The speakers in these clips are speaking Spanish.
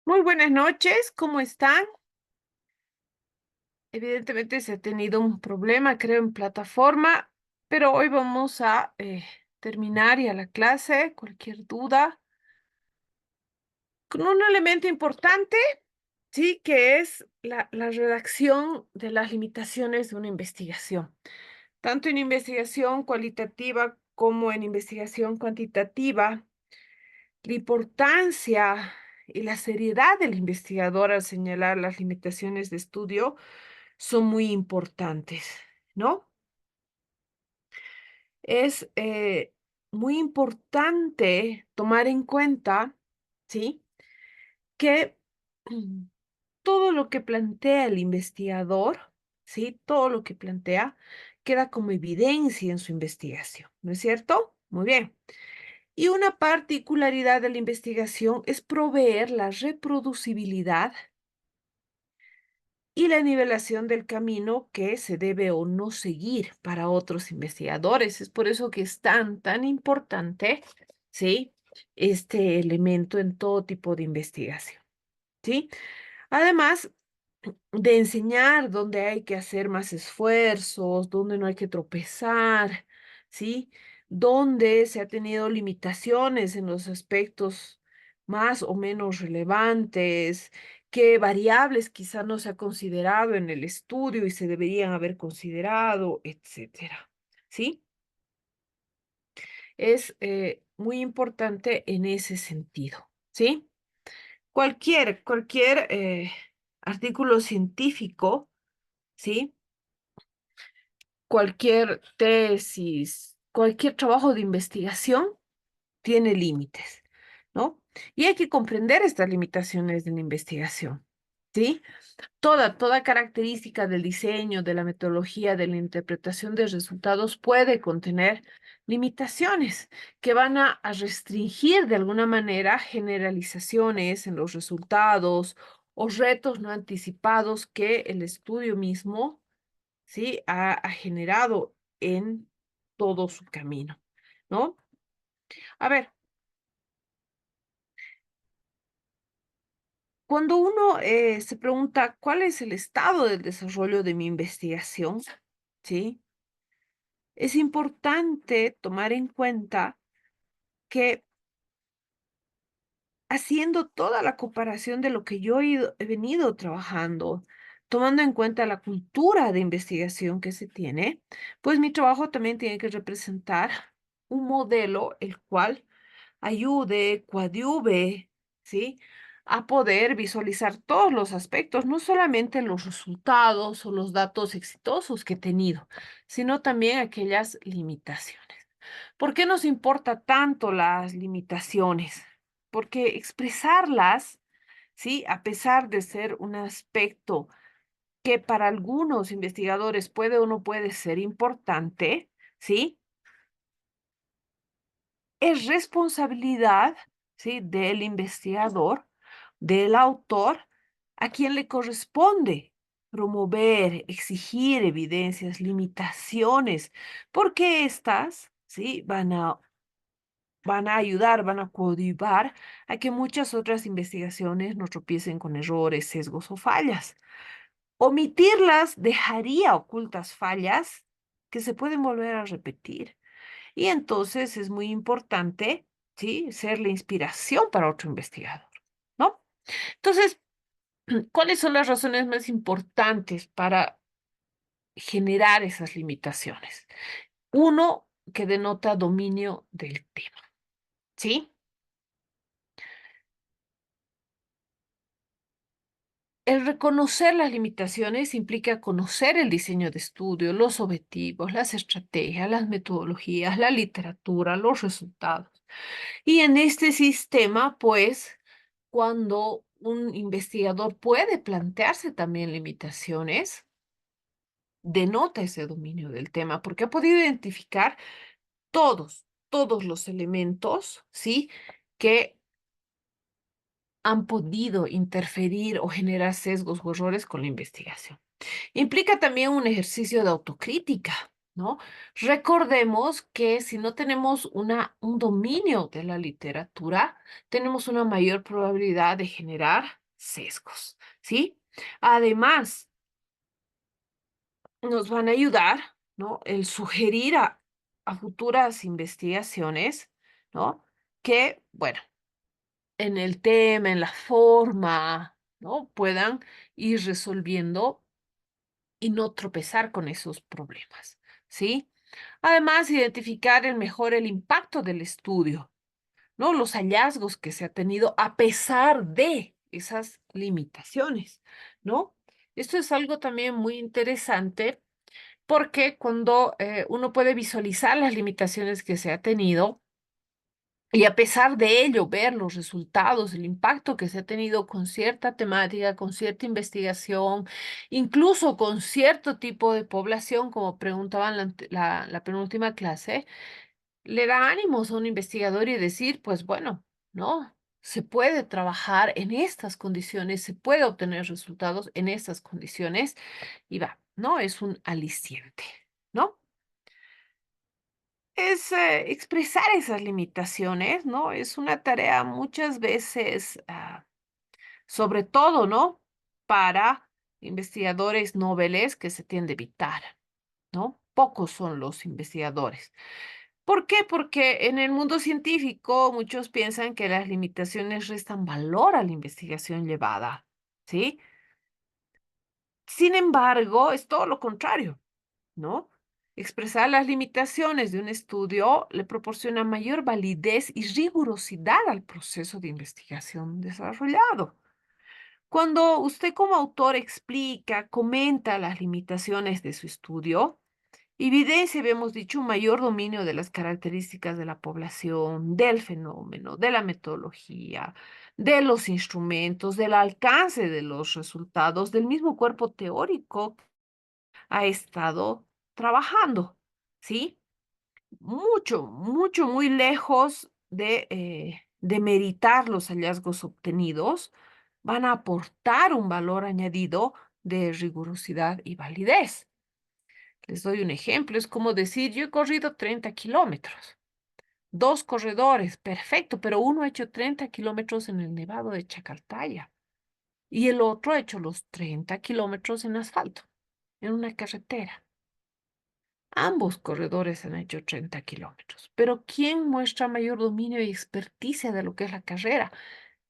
Muy buenas noches, ¿cómo están? Evidentemente se ha tenido un problema, creo, en plataforma, pero hoy vamos a terminar ya la clase. Cualquier duda, con un elemento importante, sí, que es la redacción de las limitaciones de una investigación, tanto en investigación cualitativa como en investigación cuantitativa. La importancia y la seriedad del investigador al señalar las limitaciones de estudio son muy importantes, ¿no? Es muy importante tomar en cuenta, ¿sí? Que todo lo que plantea el investigador, ¿sí? Todo lo que plantea queda como evidencia en su investigación, ¿no es cierto? Muy bien. Y una particularidad de la investigación es proveer la reproducibilidad y la nivelación del camino que se debe o no seguir para otros investigadores. Es por eso que es tan importante, ¿sí? Este elemento en todo tipo de investigación, ¿sí? Además de enseñar dónde hay que hacer más esfuerzos, dónde no hay que tropezar, ¿sí? Dónde se ha tenido limitaciones en los aspectos más o menos relevantes, qué variables quizá no se ha considerado en el estudio y se deberían haber considerado, etcétera, ¿sí? Es muy importante en ese sentido, ¿sí? Cualquier artículo científico, ¿sí? Cualquier tesis, cualquier trabajo de investigación tiene límites, ¿no? Y hay que comprender estas limitaciones de la investigación, ¿sí? Toda característica del diseño, de la metodología, de la interpretación de resultados puede contener limitaciones que van a restringir de alguna manera generalizaciones en los resultados o retos no anticipados que el estudio mismo, ¿sí? Ha generado en todo su camino, ¿no? A ver, cuando uno se pregunta cuál es el estado del desarrollo de mi investigación, ¿sí? Es importante tomar en cuenta que haciendo toda la comparación de lo que yo he venido trabajando, tomando en cuenta la cultura de investigación que se tiene, pues mi trabajo también tiene que representar un modelo el cual ayude, coadyuve, ¿sí? A poder visualizar todos los aspectos, no solamente los resultados o los datos exitosos que he tenido, sino también aquellas limitaciones. ¿Por qué nos importa tanto las limitaciones? Porque expresarlas, ¿sí? A pesar de ser un aspecto que para algunos investigadores puede o no puede ser importante, ¿sí? Es responsabilidad, ¿sí? Del investigador, del autor, a quien le corresponde promover, exigir evidencias, limitaciones, porque estas, ¿sí? Van a ayudar, van a coadyuvar a que muchas otras investigaciones no tropiecen con errores, sesgos o fallas. Omitirlas dejaría ocultas fallas que se pueden volver a repetir. Y entonces es muy importante, ¿sí? Ser la inspiración para otro investigador, ¿no? Entonces, ¿cuáles son las razones más importantes para generar esas limitaciones? Uno, que denota dominio del tema, ¿sí? El reconocer las limitaciones implica conocer el diseño de estudio, los objetivos, las estrategias, las metodologías, la literatura, los resultados. Y en este sistema, pues, cuando un investigador puede plantearse también limitaciones, denota ese dominio del tema, porque ha podido identificar todos los elementos, ¿sí? Que han podido interferir o generar sesgos o errores con la investigación. Implica también un ejercicio de autocrítica, ¿no? Recordemos que si no tenemos un dominio de la literatura, tenemos una mayor probabilidad de generar sesgos, ¿sí? Además, nos van a ayudar, ¿no? El sugerir a futuras investigaciones, ¿no? Que, bueno, en el tema, en la forma, ¿no? Puedan ir resolviendo y no tropezar con esos problemas, ¿sí? Además, identificar el impacto del estudio, ¿no? Los hallazgos que se ha tenido a pesar de esas limitaciones, ¿no? Esto es algo también muy interesante porque cuando uno puede visualizar las limitaciones que se ha tenido y a pesar de ello ver los resultados, el impacto que se ha tenido con cierta temática, con cierta investigación, incluso con cierto tipo de población, como preguntaban la penúltima clase, le da ánimos a un investigador y decir, pues bueno, no, se puede trabajar en estas condiciones, se puede obtener resultados en estas condiciones y va, ¿no? Es un aliciente, ¿no? Es expresar esas limitaciones, ¿no? Es una tarea muchas veces, sobre todo, ¿no? Para investigadores noveles que se tiende a evitar, ¿no? Pocos son los investigadores. ¿Por qué? Porque en el mundo científico muchos piensan que las limitaciones restan valor a la investigación llevada, ¿sí? Sin embargo, es todo lo contrario, ¿no? Expresar las limitaciones de un estudio le proporciona mayor validez y rigurosidad al proceso de investigación desarrollado. Cuando usted como autor explica, comenta las limitaciones de su estudio, evidencia, habíamos dicho, un mayor dominio de las características de la población, del fenómeno, de la metodología, de los instrumentos, del alcance de los resultados, del mismo cuerpo teórico ha estado trabajando, ¿sí? Mucho, mucho, muy lejos de meritar los hallazgos obtenidos, van a aportar un valor añadido de rigurosidad y validez. Les doy un ejemplo, es como decir, yo he corrido 30 kilómetros, dos corredores, perfecto, pero uno ha hecho 30 kilómetros en el Nevado de Chacaltaya y el otro ha hecho los 30 kilómetros en asfalto, en una carretera. Ambos corredores han hecho 30 kilómetros, pero ¿quién muestra mayor dominio y experticia de lo que es la carrera?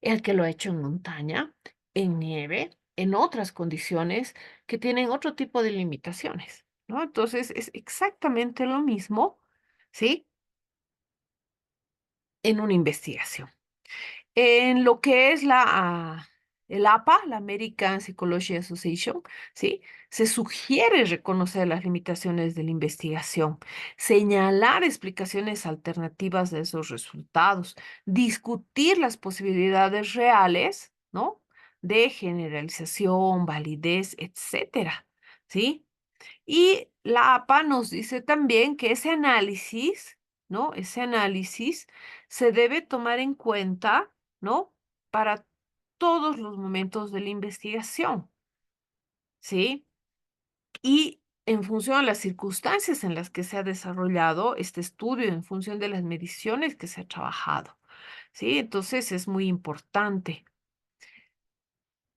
El que lo ha hecho en montaña, en nieve, en otras condiciones que tienen otro tipo de limitaciones, ¿no? Entonces es exactamente lo mismo, ¿sí? En una investigación. En lo que es el APA, la American Psychology Association, ¿sí? Se sugiere reconocer las limitaciones de la investigación, señalar explicaciones alternativas de esos resultados, discutir las posibilidades reales, ¿no? De generalización, validez, etcétera, ¿sí? Y la APA nos dice también que ese análisis, ¿no? Ese análisis se debe tomar en cuenta, ¿no? Para todos los momentos de la investigación, ¿sí? Y en función de las circunstancias en las que se ha desarrollado este estudio, en función de las mediciones que se ha trabajado, ¿sí? Entonces es muy importante.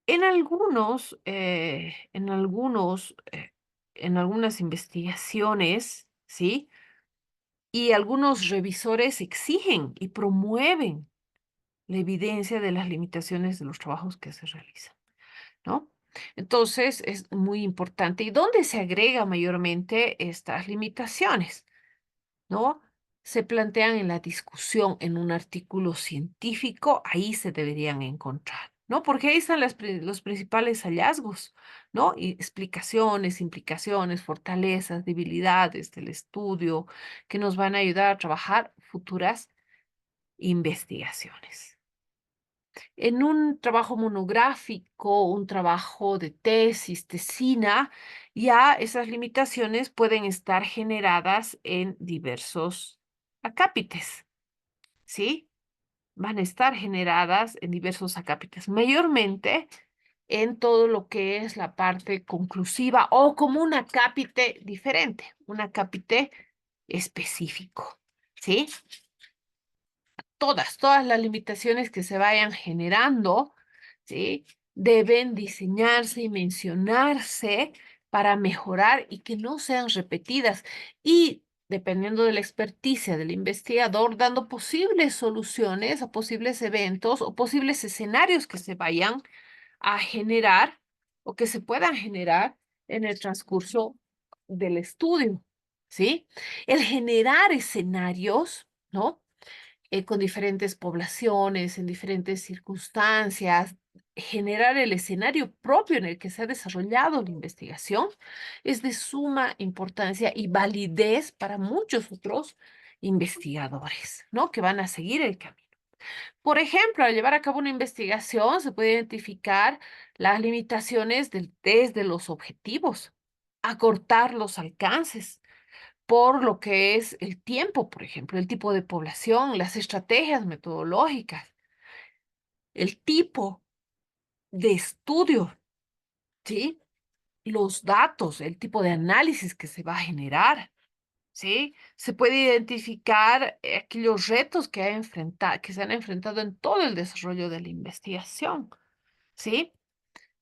En algunas investigaciones, ¿sí? Y algunos revisores exigen y promueven la evidencia de las limitaciones de los trabajos que se realizan, ¿no? Entonces, es muy importante. ¿Y dónde se agrega mayormente estas limitaciones? ¿No? Se plantean en la discusión en un artículo científico, ahí se deberían encontrar, ¿no? Porque ahí están los principales hallazgos, ¿no? Y explicaciones, implicaciones, fortalezas, debilidades del estudio que nos van a ayudar a trabajar futuras investigaciones. En un trabajo monográfico, un trabajo de tesis, tesina, ya esas limitaciones pueden estar generadas en diversos acápites, ¿sí? Van a estar generadas en diversos acápites. Mayormente en todo lo que es la parte conclusiva o como una cápite diferente, una cápite específico, ¿sí? Todas las limitaciones que se vayan generando, ¿sí? Deben diseñarse y mencionarse para mejorar y que no sean repetidas. Y dependiendo de la experticia del investigador, dando posibles soluciones a posibles eventos o posibles escenarios que se vayan a generar o que se puedan generar en el transcurso del estudio, ¿sí? El generar escenarios, ¿no? Con diferentes poblaciones, en diferentes circunstancias, generar el escenario propio en el que se ha desarrollado la investigación es de suma importancia y validez para muchos otros investigadores, ¿no? Que van a seguir el camino. Por ejemplo, al llevar a cabo una investigación se puede identificar las limitaciones desde los objetivos, acortar los alcances por lo que es el tiempo, por ejemplo, el tipo de población, las estrategias metodológicas, el tipo de estudio, ¿sí? Los datos, el tipo de análisis que se va a generar, ¿sí? Se puede identificar aquellos retos que se han enfrentado en todo el desarrollo de la investigación, ¿sí?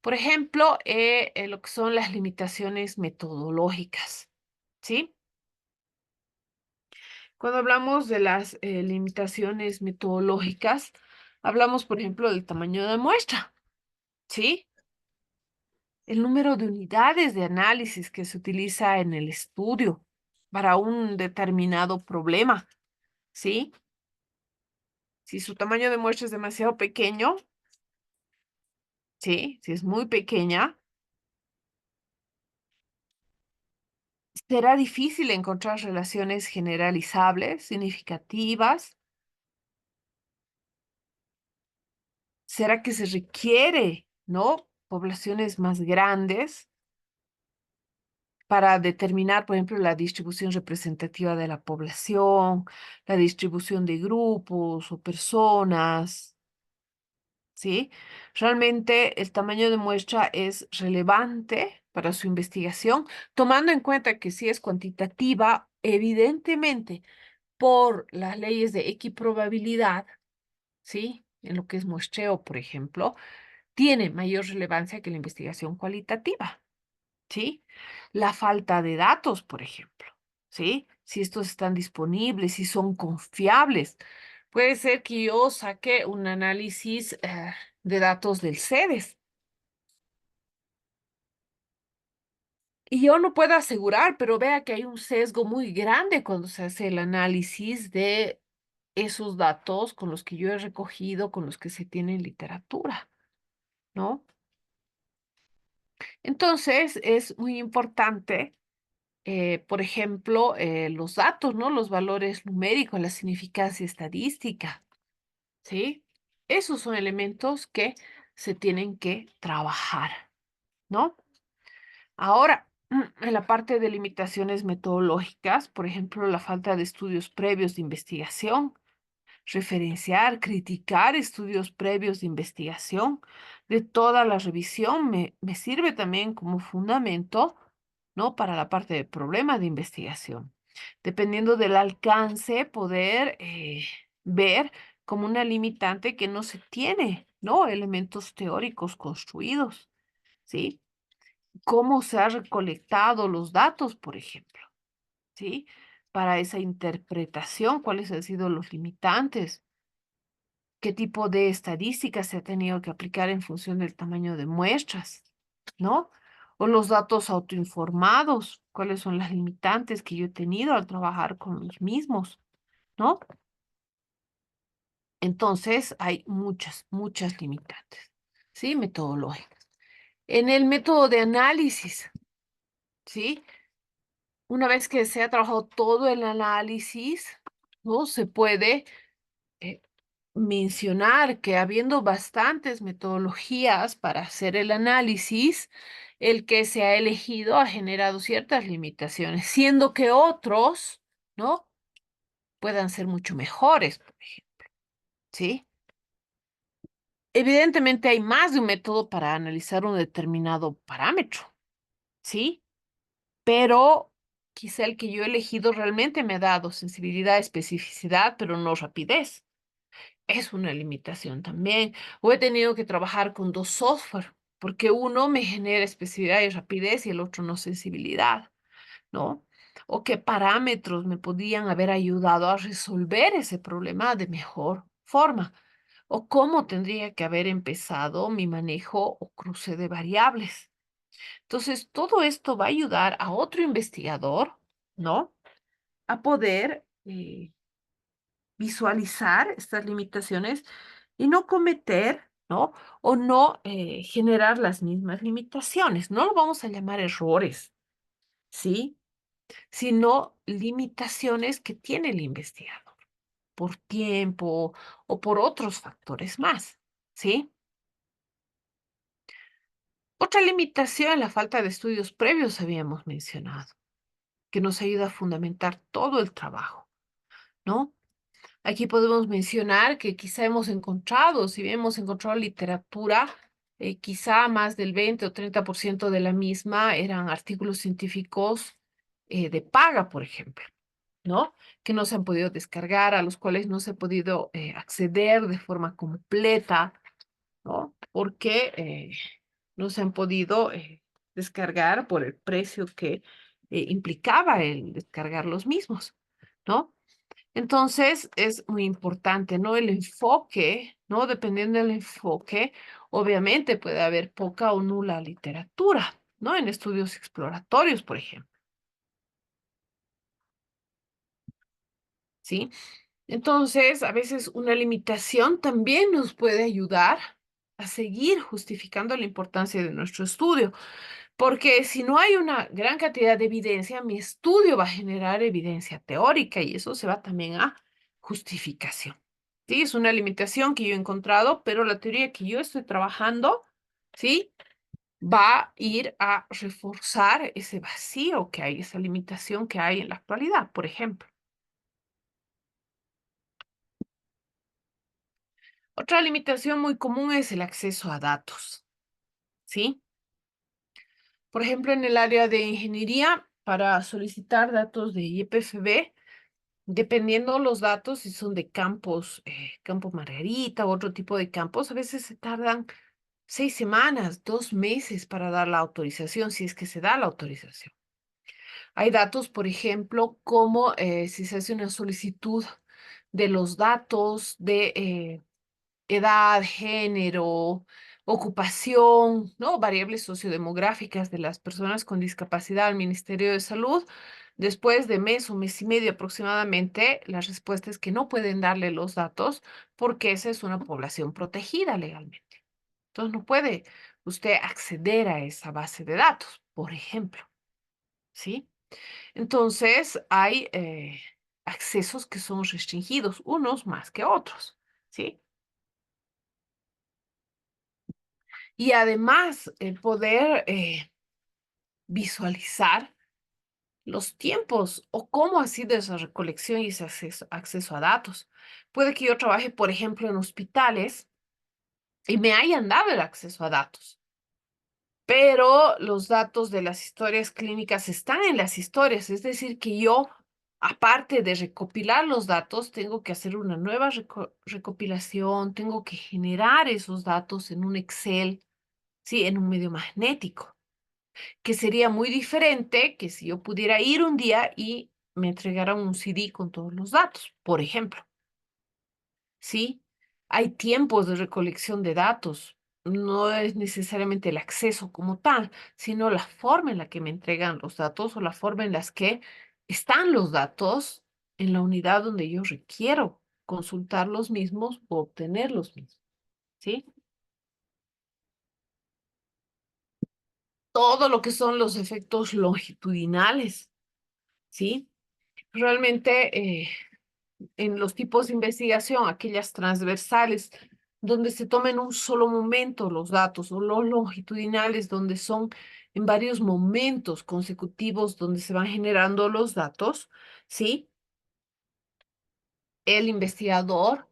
Por ejemplo, lo que son las limitaciones metodológicas, ¿sí? Cuando hablamos de las limitaciones metodológicas, hablamos, por ejemplo, del tamaño de muestra, ¿sí? El número de unidades de análisis que se utiliza en el estudio para un determinado problema, ¿sí? Si su tamaño de muestra es demasiado pequeño, ¿sí? Si es muy pequeña, será difícil encontrar relaciones generalizables, significativas. ¿Será que se requiere, ¿no? Poblaciones más grandes para determinar, por ejemplo, la distribución representativa de la población, la distribución de grupos o personas, ¿sí? Realmente el tamaño de muestra es relevante para su investigación, tomando en cuenta que si es cuantitativa, evidentemente, por las leyes de equiprobabilidad, ¿sí? En lo que es muestreo, por ejemplo, tiene mayor relevancia que la investigación cualitativa. ¿Sí? La falta de datos, por ejemplo, ¿sí? Si estos están disponibles, si son confiables. Puede ser que yo saque un análisis de datos del CEDES y yo no puedo asegurar, pero vea que hay un sesgo muy grande cuando se hace el análisis de esos datos con los que yo he recogido, con los que se tiene en literatura, ¿no? Entonces, es muy importante por ejemplo, los datos, ¿no? Los valores numéricos, la significancia estadística, ¿sí? Esos son elementos que se tienen que trabajar, ¿no? Ahora, en la parte de limitaciones metodológicas, por ejemplo, la falta de estudios previos de investigación, referenciar, criticar estudios previos de investigación de toda la revisión me sirve también como fundamento, ¿no? Para la parte de problema de investigación. Dependiendo del alcance, poder ver como una limitante que no se tiene, ¿no? Elementos teóricos construidos, ¿sí? Cómo se han recolectado los datos, por ejemplo, ¿sí? Para esa interpretación, cuáles han sido los limitantes, qué tipo de estadísticas se ha tenido que aplicar en función del tamaño de muestras, ¿no? O los datos autoinformados, cuáles son las limitantes que yo he tenido al trabajar con los mismos, ¿no? Entonces, hay muchas limitantes, ¿sí? Metodológicas. En el método de análisis, ¿sí? Una vez que se ha trabajado todo el análisis, ¿no? Se puede eh, mencionar que habiendo bastantes metodologías para hacer el análisis, el que se ha elegido ha generado ciertas limitaciones, siendo que otros, ¿no? Puedan ser mucho mejores, por ejemplo, ¿sí? Evidentemente hay más de un método para analizar un determinado parámetro, ¿sí? Pero quizá el que yo he elegido realmente me ha dado sensibilidad, especificidad, pero no rapidez. Es una limitación también. O he tenido que trabajar con dos software, porque uno me genera especificidad y rapidez y el otro no sensibilidad, ¿no? O qué parámetros me podían haber ayudado a resolver ese problema de mejor forma. O cómo tendría que haber empezado mi manejo o cruce de variables. Entonces, todo esto va a ayudar a otro investigador, ¿no? A poder visualizar estas limitaciones y no cometer, ¿no? O no generar las mismas limitaciones. No lo vamos a llamar errores, ¿sí? Sino limitaciones que tiene el investigador por tiempo o por otros factores más, ¿sí? Otra limitación, la falta de estudios previos, habíamos mencionado, que nos ayuda a fundamentar todo el trabajo, ¿no? Aquí podemos mencionar que quizá hemos encontrado, si bien hemos encontrado literatura, quizá más del 20 o 30% de la misma eran artículos científicos de paga, por ejemplo, ¿no? Que no se han podido descargar, a los cuales no se ha podido acceder de forma completa, ¿no? Porque no se han podido descargar por el precio que implicaba el descargar los mismos, ¿no? Entonces, es muy importante, ¿no? El enfoque, ¿no? Dependiendo del enfoque, obviamente puede haber poca o nula literatura, ¿no? En estudios exploratorios, por ejemplo, ¿sí? Entonces, a veces una limitación también nos puede ayudar a seguir justificando la importancia de nuestro estudio. Porque si no hay una gran cantidad de evidencia, mi estudio va a generar evidencia teórica y eso se va también a justificación. Sí, es una limitación que yo he encontrado, pero la teoría que yo estoy trabajando, ¿sí? Va a ir a reforzar ese vacío que hay, esa limitación que hay en la actualidad, por ejemplo. Otra limitación muy común es el acceso a datos, ¿sí? Por ejemplo, en el área de ingeniería, para solicitar datos de YPFB, dependiendo los datos, si son de campos, campo Margarita u otro tipo de campos, a veces se tardan 6 semanas, 2 meses para dar la autorización, si es que se da la autorización. Hay datos, por ejemplo, como si se hace una solicitud de los datos de edad, género, ocupación, ¿no? Variables sociodemográficas de las personas con discapacidad al Ministerio de Salud. Después de mes o mes y medio aproximadamente, la respuesta es que no pueden darle los datos porque esa es una población protegida legalmente. Entonces no puede usted acceder a esa base de datos, por ejemplo, ¿sí? Entonces hay accesos que son restringidos, unos más que otros, ¿sí? Y además, el poder visualizar los tiempos o cómo ha sido esa recolección y ese acceso a datos. Puede que yo trabaje, por ejemplo, en hospitales y me hayan dado el acceso a datos, pero los datos de las historias clínicas están en las historias, es decir, que yo, aparte de recopilar los datos, tengo que hacer una nueva recopilación, tengo que generar esos datos en un Excel, sí, en un medio magnético, que sería muy diferente que si yo pudiera ir un día y me entregaran un CD con todos los datos, por ejemplo, ¿sí? Hay tiempos de recolección de datos. No es necesariamente el acceso como tal, sino la forma en la que me entregan los datos o la forma en las que están los datos en la unidad donde yo requiero consultar los mismos o obtener los mismos, ¿sí? Todo lo que son los efectos longitudinales, ¿sí? Realmente en los tipos de investigación, aquellas transversales, donde se toman en un solo momento los datos, o los longitudinales, donde son en varios momentos consecutivos donde se van generando los datos, ¿sí? El investigador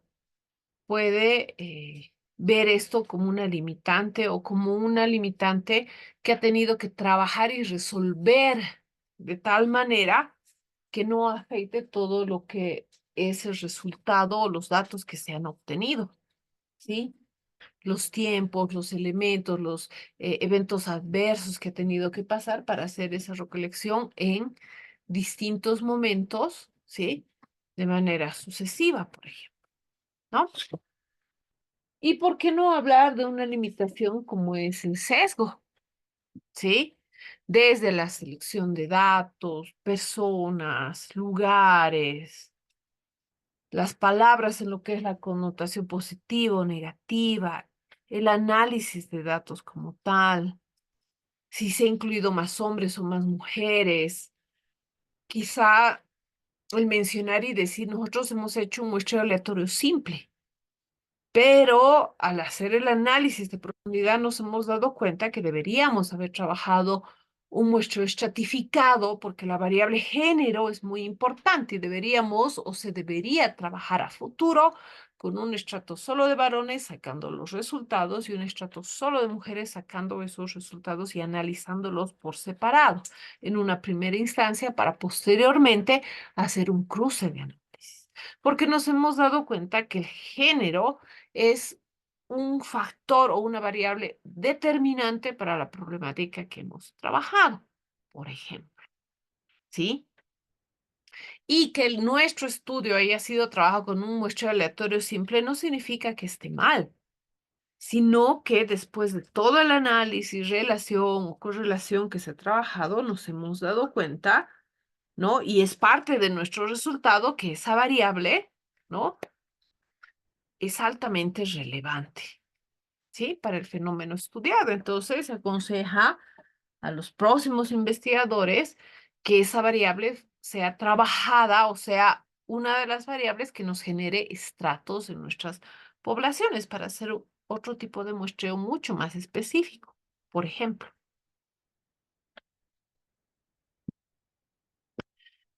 puede ver esto como una limitante o como una limitante que ha tenido que trabajar y resolver de tal manera que no afecte todo lo que es el resultado o los datos que se han obtenido, ¿sí? Los tiempos, los elementos, los eventos adversos que ha tenido que pasar para hacer esa recolección en distintos momentos, ¿sí? De manera sucesiva, por ejemplo, ¿no? ¿Y por qué no hablar de una limitación como es el sesgo? ¿Sí? Desde la selección de datos, personas, lugares, las palabras en lo que es la connotación positiva o negativa, el análisis de datos como tal, si se ha incluido más hombres o más mujeres, quizá el mencionar y decir, nosotros hemos hecho un muestreo aleatorio simple. Pero al hacer el análisis de profundidad nos hemos dado cuenta que deberíamos haber trabajado un muestreo estratificado porque la variable género es muy importante y deberíamos o se debería trabajar a futuro con un estrato solo de varones sacando los resultados y un estrato solo de mujeres sacando esos resultados y analizándolos por separado en una primera instancia para posteriormente hacer un cruce de análisis. Porque nos hemos dado cuenta que el género es un factor o una variable determinante para la problemática que hemos trabajado, por ejemplo, ¿sí? Y que nuestro estudio haya sido trabajado con un muestreo aleatorio simple no significa que esté mal, sino que después de todo el análisis, relación o correlación que se ha trabajado, nos hemos dado cuenta, ¿no? Y es parte de nuestro resultado que esa variable, ¿no? Es altamente relevante. ¿Sí? Para el fenómeno estudiado. Entonces, se aconseja a los próximos investigadores que esa variable sea trabajada o sea una de las variables que nos genere estratos en nuestras poblaciones para hacer otro tipo de muestreo mucho más específico, por ejemplo.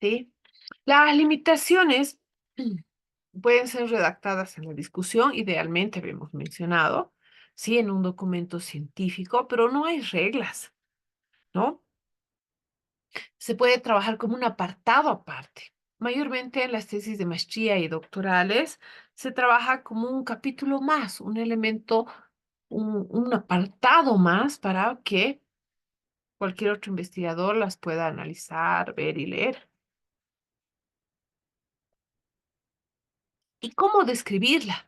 ¿Sí? Las limitaciones pueden ser redactadas en la discusión, idealmente habíamos mencionado, sí, en un documento científico, pero no hay reglas, ¿no? Se puede trabajar como un apartado aparte. Mayormente en las tesis de maestría y doctorales se trabaja como un capítulo más, un elemento, un apartado más para que cualquier otro investigador las pueda analizar, ver y leer. ¿Y cómo describirla?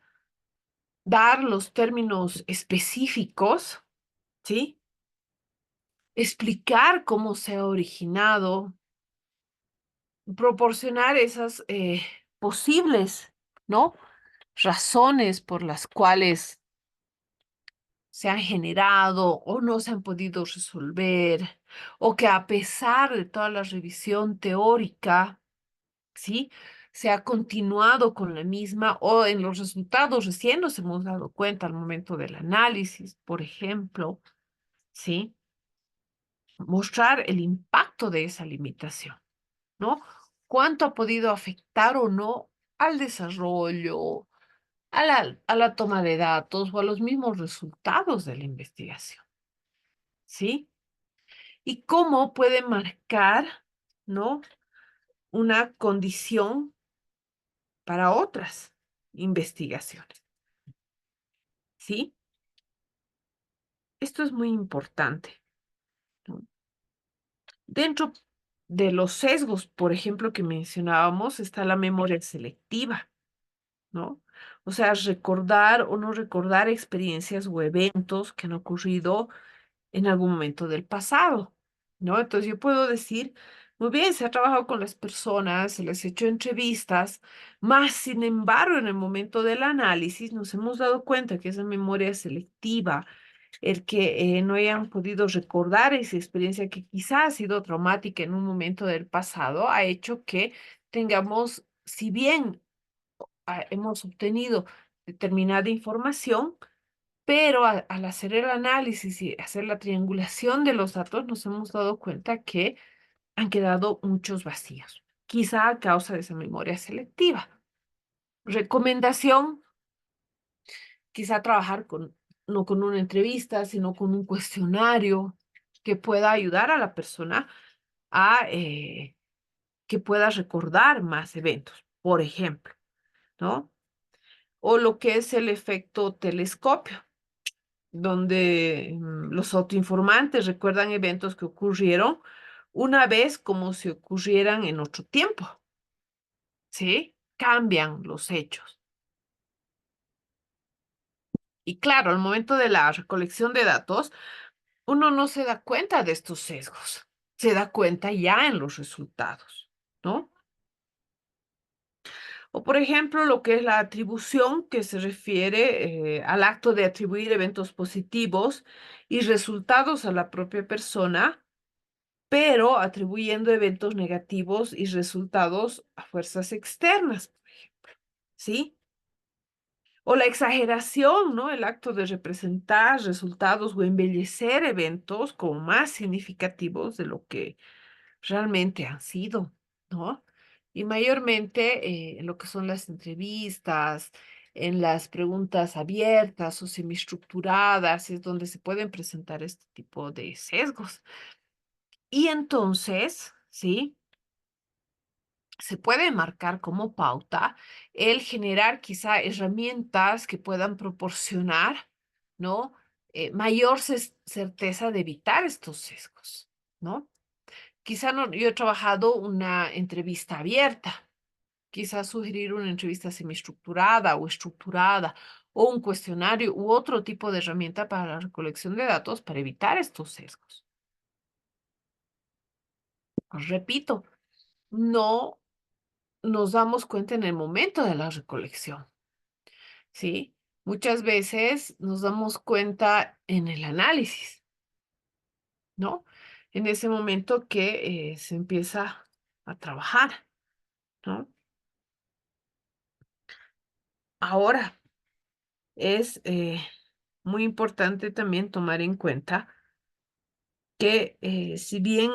Dar los términos específicos, ¿sí? Explicar cómo se ha originado, proporcionar esas posibles, ¿no? Razones por las cuales se han generado o no se han podido resolver, o que a pesar de toda la revisión teórica, ¿sí? Se ha continuado con la misma o en los resultados recién nos hemos dado cuenta al momento del análisis, por ejemplo, ¿sí? Mostrar el impacto de esa limitación, ¿no? Cuánto ha podido afectar o no al desarrollo, a la toma de datos o a los mismos resultados de la investigación, ¿sí? Y cómo puede marcar, ¿no? Una condición para otras investigaciones, ¿sí? Esto es muy importante, ¿no? Dentro de los sesgos, por ejemplo, que mencionábamos, está la memoria selectiva, ¿no? O sea, recordar o no recordar experiencias o eventos que han ocurrido en algún momento del pasado, ¿no? Entonces yo puedo decir, muy bien, se ha trabajado con las personas, se les ha hecho entrevistas, más sin embargo, en el momento del análisis nos hemos dado cuenta que esa memoria selectiva, el que no hayan podido recordar esa experiencia que quizás ha sido traumática en un momento del pasado, ha hecho que tengamos, si bien hemos obtenido determinada información, pero al hacer el análisis y hacer la triangulación de los datos, nos hemos dado cuenta que han quedado muchos vacíos, quizá a causa de esa memoria selectiva. Recomendación quizá trabajar no con una entrevista, sino con un cuestionario que pueda ayudar a la persona a que pueda recordar más eventos, por ejemplo, ¿no? O lo que es el efecto telescopio, donde los autoinformantes recuerdan eventos que ocurrieron una vez como si ocurrieran en otro tiempo, ¿sí? Cambian los hechos. Y claro, al momento de la recolección de datos, uno no se da cuenta de estos sesgos, se da cuenta ya en los resultados, ¿no? O por ejemplo, lo que es la atribución, que se refiere al acto de atribuir eventos positivos y resultados a la propia persona, pero atribuyendo eventos negativos y resultados a fuerzas externas, por ejemplo, ¿sí? O la exageración, ¿no? El acto de representar resultados o embellecer eventos como más significativos de lo que realmente han sido, ¿no? Y mayormente en lo que son las entrevistas, en las preguntas abiertas o semiestructuradas, es donde se pueden presentar este tipo de sesgos. Y entonces, ¿sí? Se puede marcar como pauta el generar quizá herramientas que puedan proporcionar, ¿no? Mayor certeza de evitar estos sesgos, ¿no? Quizá no, yo he trabajado una entrevista abierta, quizá sugerir una entrevista semiestructurada o estructurada, o un cuestionario u otro tipo de herramienta para la recolección de datos para evitar estos sesgos. Repito, no nos damos cuenta en el momento de la recolección, ¿sí? Muchas veces nos damos cuenta en el análisis, ¿no? En ese momento que se empieza a trabajar, ¿no? Ahora, es muy importante también tomar en cuenta que si bien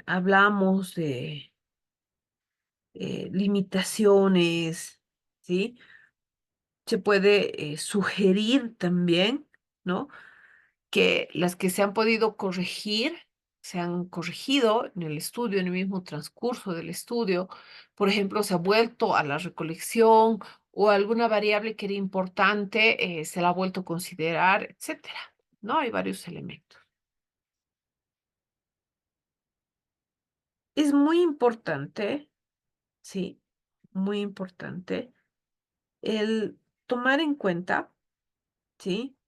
hablamos de limitaciones, ¿sí? Se puede sugerir también, ¿no? Que las que se han podido corregir, se han corregido en el estudio, en el mismo transcurso del estudio. Por ejemplo, se ha vuelto a la recolección o alguna variable que era importante, se la ha vuelto a considerar, etcétera, ¿no? Hay varios elementos. Es muy importante, sí, muy importante el tomar en cuenta, ¿sí?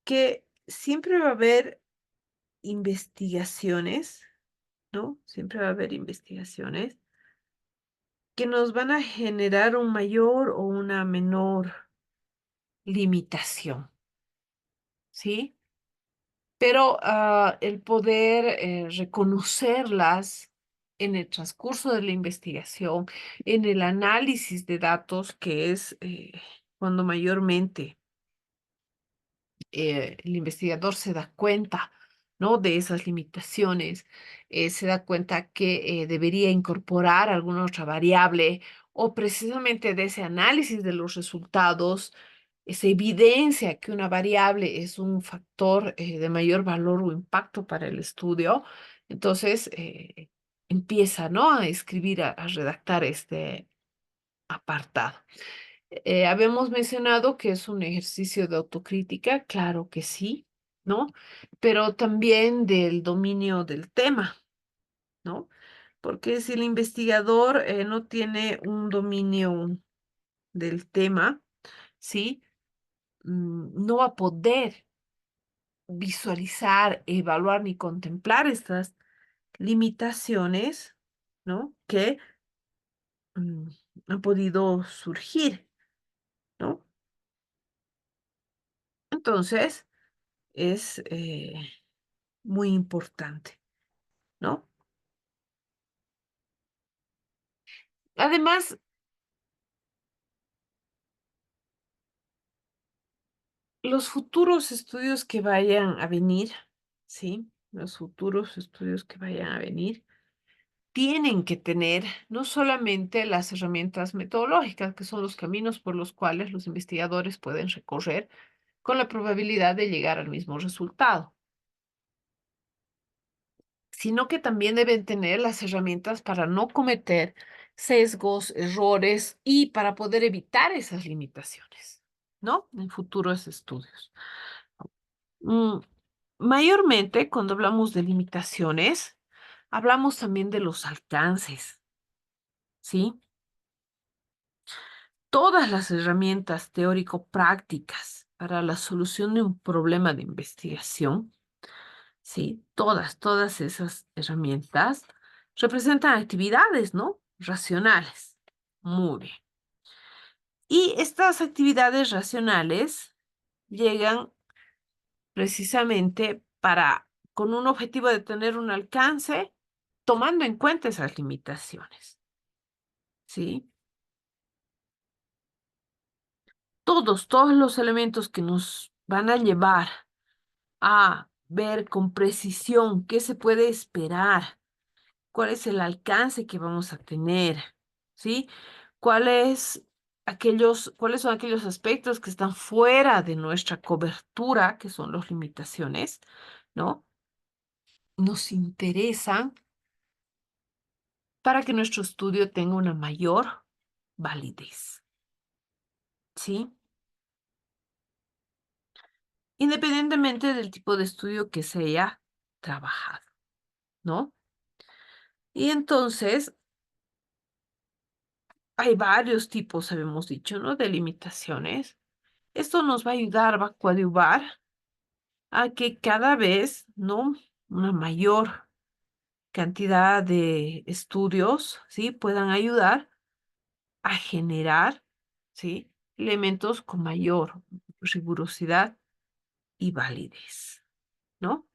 Que siempre va a haber investigaciones, ¿no? Siempre va a haber investigaciones que nos van a generar un mayor o una menor limitación, ¿sí? Pero el poder reconocerlas en el transcurso de la investigación, en el análisis de datos, que es cuando mayormente el investigador se da cuenta, ¿no? De esas limitaciones, se da cuenta que debería incorporar alguna otra variable o precisamente de ese análisis de los resultados, se evidencia que una variable es un factor de mayor valor o impacto para el estudio. Entonces, empieza, ¿no? A escribir, a redactar este apartado. Habíamos mencionado que es un ejercicio de autocrítica, claro que sí, ¿no? Pero también del dominio del tema, ¿no? Porque si el investigador no tiene un dominio del tema, ¿sí? No va a poder visualizar, evaluar ni contemplar estas limitaciones, ¿no? Que mm, han podido surgir, ¿no? Entonces, es muy importante, ¿no? Además, los futuros estudios que vayan a venir, ¿sí? Los futuros estudios que vayan a venir, tienen que tener no solamente las herramientas metodológicas, que son los caminos por los cuales los investigadores pueden recorrer con la probabilidad de llegar al mismo resultado, sino que también deben tener las herramientas para no cometer sesgos, errores y para poder evitar esas limitaciones, ¿no? En futuros estudios. Mm, Mayormente, cuando hablamos de limitaciones, hablamos también de los alcances, ¿sí? Todas las herramientas teórico-prácticas para la solución de un problema de investigación, ¿sí? Todas esas herramientas representan actividades, ¿no? Racionales. Muy bien. Y estas actividades racionales llegan precisamente con un objetivo de tener un alcance, tomando en cuenta esas limitaciones, ¿sí? Todos los elementos que nos van a llevar a ver con precisión qué se puede esperar, cuál es el alcance que vamos a tener, ¿sí? Cuáles son aquellos aspectos que están fuera de nuestra cobertura, que son las limitaciones, ¿no? Nos interesan para que nuestro estudio tenga una mayor validez, ¿sí? Independientemente del tipo de estudio que se haya trabajado, ¿no? Y entonces, hay varios tipos, habíamos dicho, ¿no? De limitaciones. Esto nos va a ayudar, va a coadyuvar a que cada vez, ¿no? Una mayor cantidad de estudios, ¿sí? Puedan ayudar a generar, ¿sí? Elementos con mayor rigurosidad y validez, ¿no?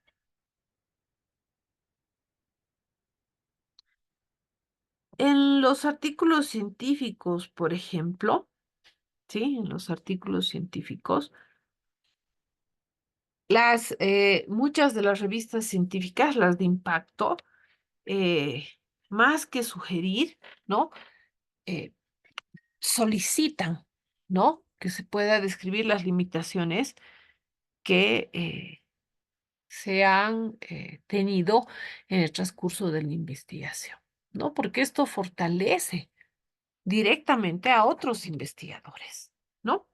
En los artículos científicos, por ejemplo, ¿sí? En los artículos científicos, muchas de las revistas científicas, las de impacto, eh, más que sugerir, ¿no? Eh, Solicitan, ¿no? Que se pueda describir las limitaciones que se han tenido en el transcurso de la investigación, ¿no? Porque esto fortalece directamente a otros investigadores, ¿no?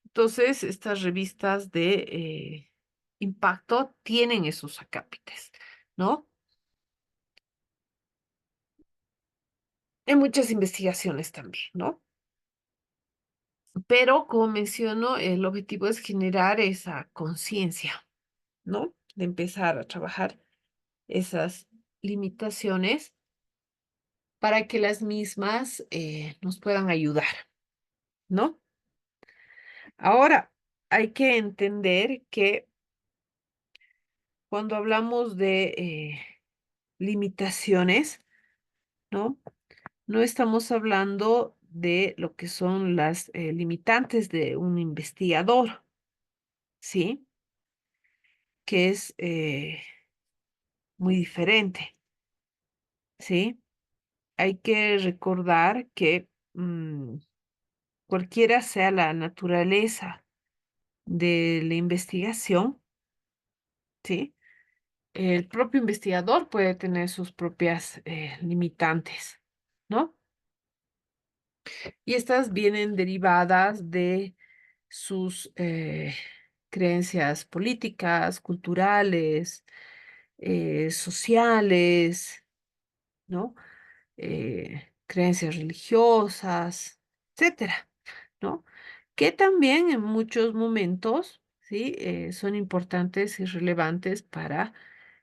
Entonces, estas revistas de impacto tienen esos acápites, ¿no? En muchas investigaciones también, ¿no? Pero, como menciono, el objetivo es generar esa conciencia, ¿no? De empezar a trabajar esas limitaciones para que las mismas nos puedan ayudar, ¿no? Ahora, hay que entender que cuando hablamos de limitaciones, ¿no? No estamos hablando de lo que son las limitantes de un investigador, ¿sí? Que es muy diferente, ¿sí? Hay que recordar que cualquiera sea la naturaleza de la investigación, ¿sí? El propio investigador puede tener sus propias limitantes, ¿no? Y estas vienen derivadas de sus creencias políticas, culturales, sociales, ¿no? Creencias religiosas, etcétera, ¿no? Que también en muchos momentos, ¿sí? Son importantes y relevantes para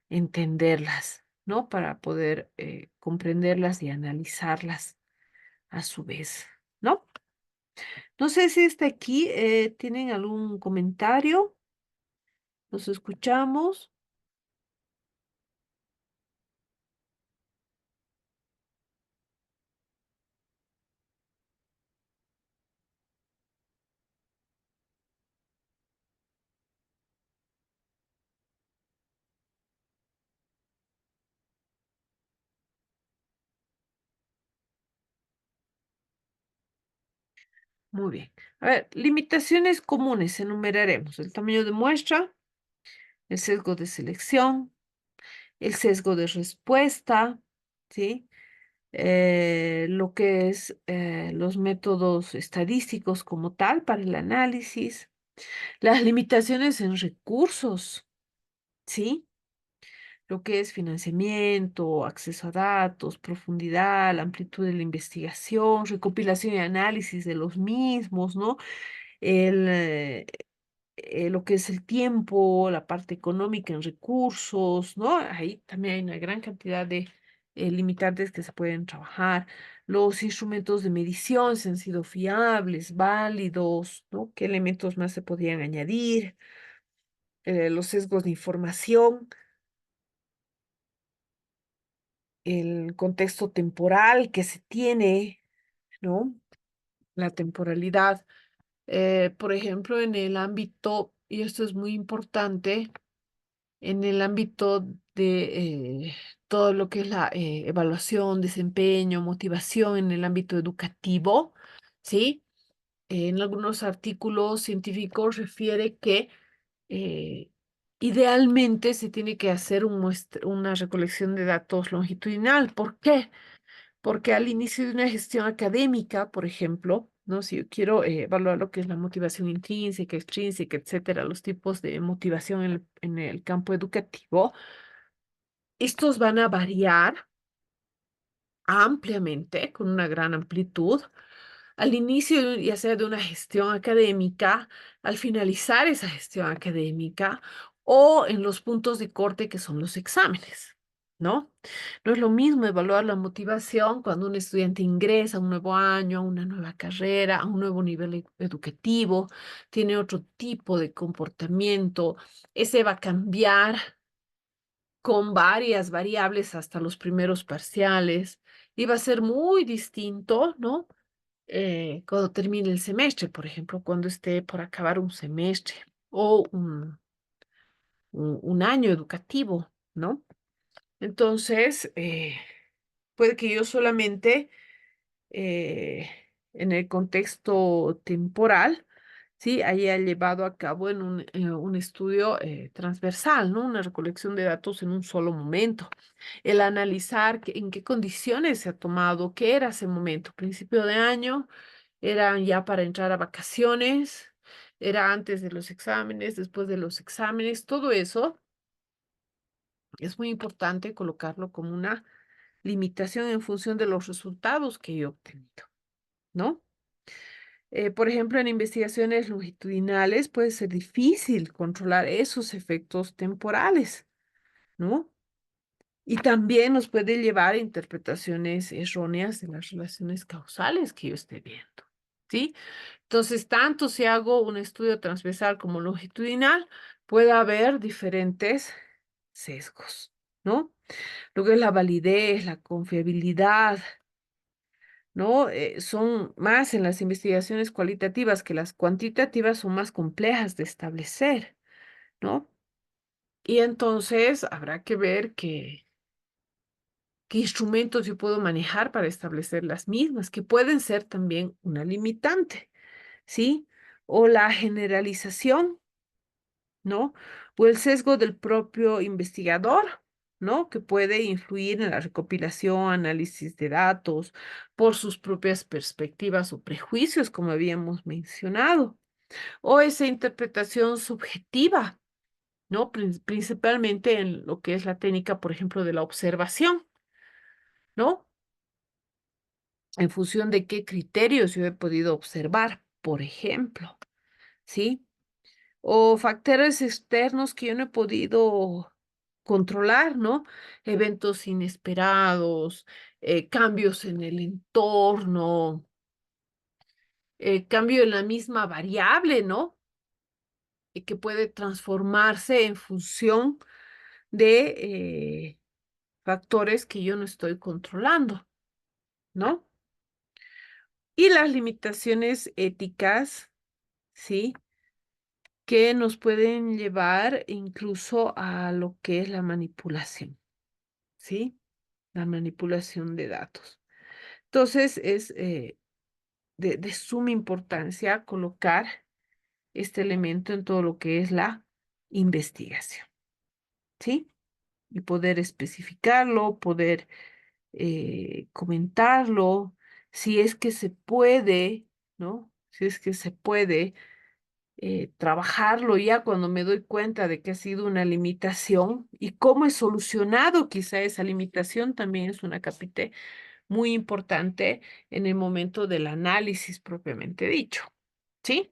entenderlas, ¿no? Para poder comprenderlas y analizarlas a su vez, ¿no? No sé si hasta aquí tienen algún comentario. Nos escuchamos. Muy bien. A ver, limitaciones comunes, enumeraremos. El tamaño de muestra, el sesgo de selección, el sesgo de respuesta, ¿sí? Lo que es los métodos estadísticos como tal para el análisis, las limitaciones en recursos, ¿sí? Lo que es financiamiento, acceso a datos, profundidad, la amplitud de la investigación, recopilación y análisis de los mismos, ¿no? El, lo que es el tiempo, la parte económica en recursos, ¿no? Ahí también hay una gran cantidad de limitantes que se pueden trabajar. Los instrumentos de medición, si han sido fiables, válidos, ¿no? ¿Qué elementos más se podrían añadir? Los sesgos de información, el contexto temporal que se tiene, ¿no? La temporalidad. Por ejemplo, en el ámbito, y esto es muy importante, en el ámbito de todo lo que es la evaluación, desempeño, motivación en el ámbito educativo, ¿sí? En algunos artículos científicos refiere que eh, idealmente se tiene que hacer una recolección de datos longitudinal. ¿Por qué? Porque al inicio de una gestión académica, por ejemplo, ¿no? Si yo quiero evaluar lo que es la motivación intrínseca, extrínseca, etcétera, los tipos de motivación en el campo educativo, estos van a variar ampliamente, con una gran amplitud, al inicio, ya sea de una gestión académica, al finalizar esa gestión académica o en los puntos de corte que son los exámenes, ¿no? No es lo mismo evaluar la motivación cuando un estudiante ingresa a un nuevo año, a una nueva carrera, a un nuevo nivel educativo, tiene otro tipo de comportamiento, ese va a cambiar con varias variables hasta los primeros parciales y va a ser muy distinto, ¿no? Cuando termine el semestre, por ejemplo, cuando esté por acabar un semestre o un año educativo, ¿no? Entonces, puede que yo solamente eh, en el contexto temporal, ¿sí? Haya llevado a cabo en un estudio transversal, ¿no? Una recolección de datos en un solo momento. El analizar en qué condiciones se ha tomado, qué era ese momento, principio de año, era ya para entrar a vacaciones, era antes de los exámenes, después de los exámenes, todo eso es muy importante colocarlo como una limitación en función de los resultados que yo he obtenido, ¿no? Por ejemplo, en investigaciones longitudinales puede ser difícil controlar esos efectos temporales, ¿no? Y también nos puede llevar a interpretaciones erróneas de las relaciones causales que yo esté viendo, ¿sí? Entonces, tanto si hago un estudio transversal como longitudinal, puede haber diferentes sesgos, ¿no? Lo que es la validez, la confiabilidad, ¿no? Son más en las investigaciones cualitativas que las cuantitativas son más complejas de establecer, ¿no? Y entonces habrá que ver qué instrumentos yo puedo manejar para establecer las mismas, que pueden ser también una limitante, ¿sí? O la generalización, ¿no? O el sesgo del propio investigador, ¿no? Que puede influir en la recopilación, análisis de datos por sus propias perspectivas o prejuicios, como habíamos mencionado. O esa interpretación subjetiva, ¿no? Principalmente en lo que es la técnica, por ejemplo, de la observación, ¿no? En función de qué criterios yo he podido observar, por ejemplo, ¿sí? O factores externos que yo no he podido controlar, ¿no? Eventos inesperados, cambios en el entorno, cambio en la misma variable, ¿no? Y que puede transformarse en función de factores que yo no estoy controlando, ¿no? Y las limitaciones éticas, ¿sí? Que nos pueden llevar incluso a lo que es la manipulación, ¿sí? La manipulación de datos. Entonces, es de suma importancia colocar este elemento en todo lo que es la investigación, ¿sí? Y poder especificarlo, poder comentarlo, si es que se puede, ¿no? Si es que se puede trabajarlo ya cuando me doy cuenta de que ha sido una limitación y cómo he solucionado quizá esa limitación también es una capite muy importante en el momento del análisis propiamente dicho. ¿Sí?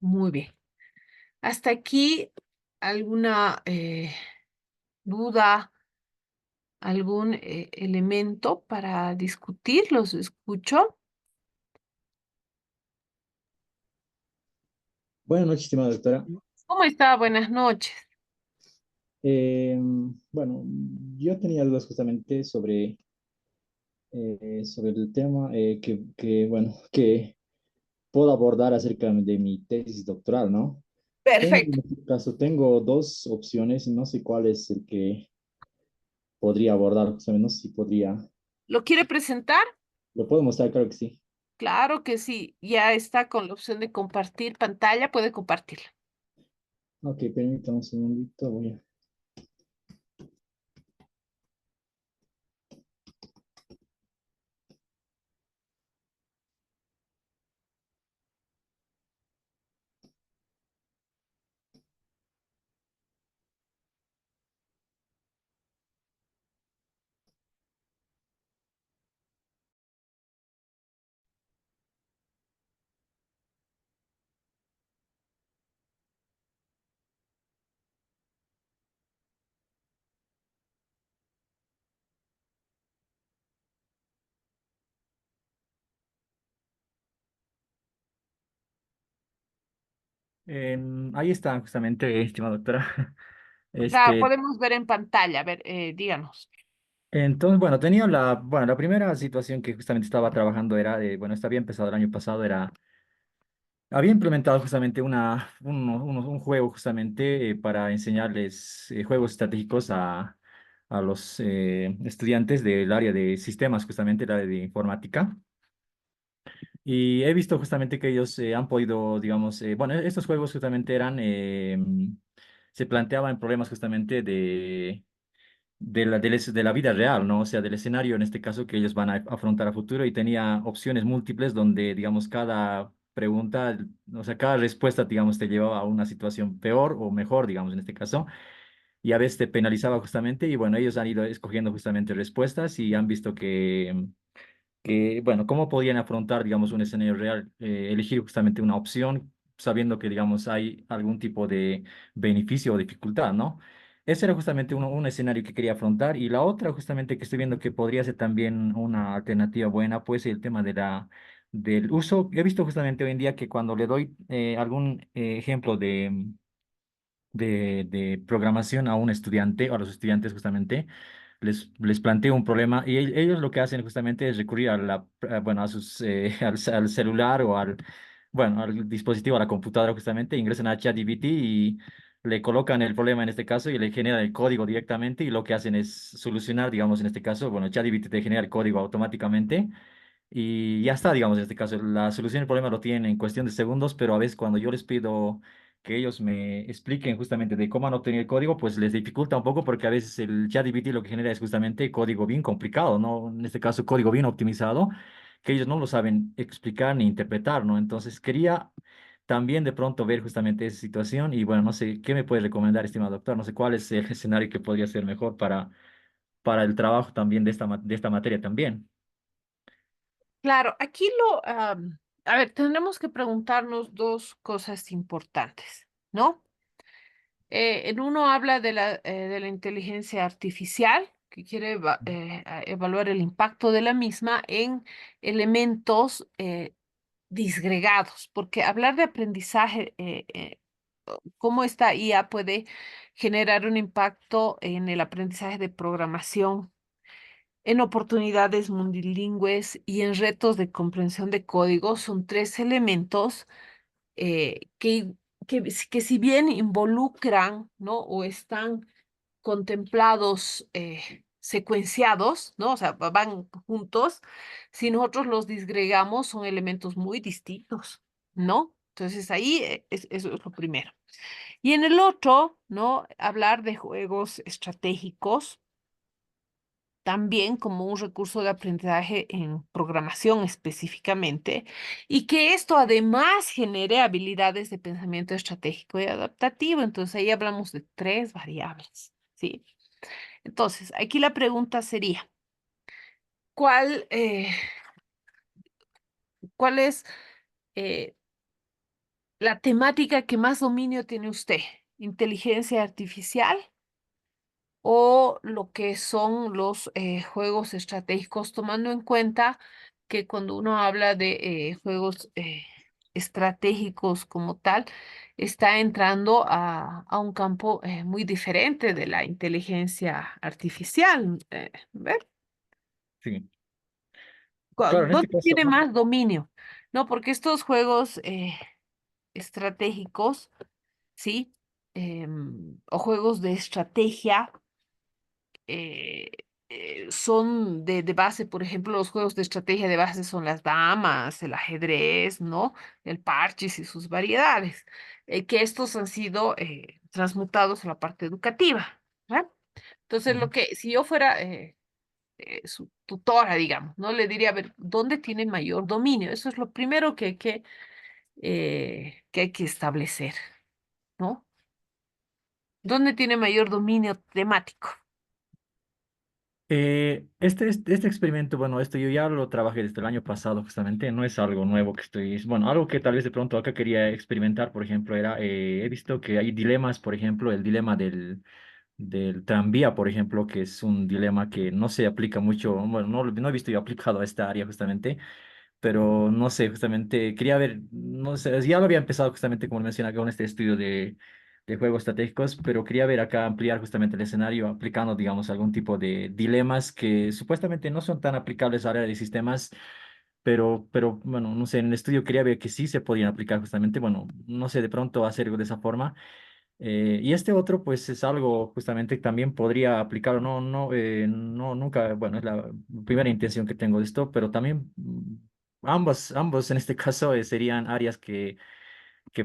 Muy bien. Hasta aquí alguna duda, algún elemento para discutir, los escucho. Buenas noches, estimada doctora. ¿Cómo está? Buenas noches. Eh, bueno, yo tenía dudas justamente sobre el tema bueno, que puedo abordar acerca de mi tesis doctoral, ¿no? Perfecto. En este caso, tengo dos opciones y no sé cuál es el que podría abordar, justamente, no sé si podría. ¿Lo quiere presentar? ¿Lo puedo mostrar? Claro que sí. Claro que sí. Ya está con la opción de compartir pantalla. Puede compartirla. Ok, permítame un segundito, ahí está, justamente, estimada doctora. Claro, Este, podemos ver en pantalla. A ver, díganos. entonces, bueno, tenía bueno, la primera situación que justamente estaba trabajando era, bueno, esta había empezado el año pasado, había implementado justamente un juego justamente para enseñarles juegos estratégicos a los estudiantes del área de sistemas, justamente el área de informática. Y he visto justamente que ellos han podido, digamos, bueno, estos juegos justamente se planteaban problemas justamente de la vida real, ¿no? O sea, del escenario en este caso que ellos van a afrontar a futuro y tenía opciones múltiples donde, digamos, cada pregunta, o sea, cada respuesta, digamos, te llevaba a una situación peor o mejor, digamos, en este caso, y a veces te penalizaba justamente y bueno, ellos han ido escogiendo justamente respuestas y han visto bueno, cómo podían afrontar, digamos, un escenario real, elegir justamente una opción, sabiendo que, digamos, hay algún tipo de beneficio o dificultad, ¿no? Ese era justamente un escenario que quería afrontar y la otra justamente que estoy viendo que podría ser también una alternativa buena, pues el tema del uso. He visto justamente hoy en día que cuando le doy algún ejemplo de programación a un estudiante, o a los estudiantes justamente, les planteo un problema y ellos lo que hacen justamente es recurrir bueno, al celular o bueno, al dispositivo, a la computadora justamente, ingresan a ChatGPT y le colocan el problema en este caso y le generan el código directamente y lo que hacen es solucionar, digamos, en este caso, bueno, ChatGPT te genera el código automáticamente y ya está, digamos, en este caso, la solución del problema lo tienen en cuestión de segundos, pero a veces cuando yo les pido que ellos me expliquen justamente de cómo han obtenido el código, pues les dificulta un poco porque a veces el ChatGPT lo que genera es justamente código bien complicado, ¿no? En este caso, código bien optimizado, que ellos no lo saben explicar ni interpretar, ¿no? Entonces, quería también de pronto ver justamente esa situación y bueno, no sé, ¿qué me puede recomendar, estimado doctor? No sé cuál es el escenario que podría ser mejor para el trabajo también de esta materia también. Claro, aquí a ver, tendremos que preguntarnos dos cosas importantes, ¿no? En uno habla de la inteligencia artificial, que quiere evaluar el impacto de la misma en elementos disgregados, porque hablar de aprendizaje, cómo esta IA puede generar un impacto en el aprendizaje de programación, en oportunidades multilingües y en retos de comprensión de código, son tres elementos eh, que, que si bien involucran, ¿no? O están contemplados secuenciados, ¿no? O sea, van juntos. Si nosotros los disgregamos, son elementos muy distintos, ¿no? Entonces ahí eso es lo primero. Y en el otro, ¿no? Hablar de juegos estratégicos también como un recurso de aprendizaje en programación específicamente, y que esto además genere habilidades de pensamiento estratégico y adaptativo. Entonces ahí hablamos de tres variables, ¿sí? Entonces, aquí la pregunta sería, ¿cuál, eh, ¿cuál es eh, la temática que más dominio tiene usted? ¿Inteligencia artificial o lo que son los juegos estratégicos, tomando en cuenta que cuando uno habla de juegos estratégicos como tal, está entrando a un campo muy diferente de la inteligencia artificial? ¿Ve? Sí. Claro, en este ¿Dónde caso, tiene más dominio? No, porque estos juegos estratégicos, ¿sí? O juegos de estrategia eh, son de base, por ejemplo, los juegos de estrategia de base son las damas, el ajedrez, ¿no? El parchís y sus variedades, que estos han sido transmutados a la parte educativa, ¿verdad? Entonces, ujú. si yo fuera su tutora, digamos, ¿no? Le diría, a ver, ¿dónde tiene mayor dominio? Eso es lo primero que hay que establecer, ¿no? ¿Dónde tiene mayor dominio temático? Este experimento, bueno, esto yo ya lo trabajé desde el año pasado justamente, no es algo nuevo que estoy, bueno, algo que tal vez de pronto acá quería experimentar, por ejemplo, era, he visto que hay dilemas, por ejemplo, el dilema del tranvía, por ejemplo, que es un dilema que no se aplica mucho, bueno, no he visto yo aplicado a esta área justamente, pero no sé, justamente quería ver, no sé, ya lo había empezado justamente como mencioné acá con este estudio de juegos estratégicos, pero quería ver acá ampliar justamente el escenario aplicando, digamos, algún tipo de dilemas que supuestamente no son tan aplicables a área de sistemas, pero bueno, no sé, en el estudio quería ver que sí se podían aplicar justamente, bueno, no sé, de pronto hacerlo de esa forma. Y este otro, pues es algo justamente que también podría aplicarlo, no, nunca, bueno, es la primera intención que tengo de esto, pero también ambos en este caso serían áreas que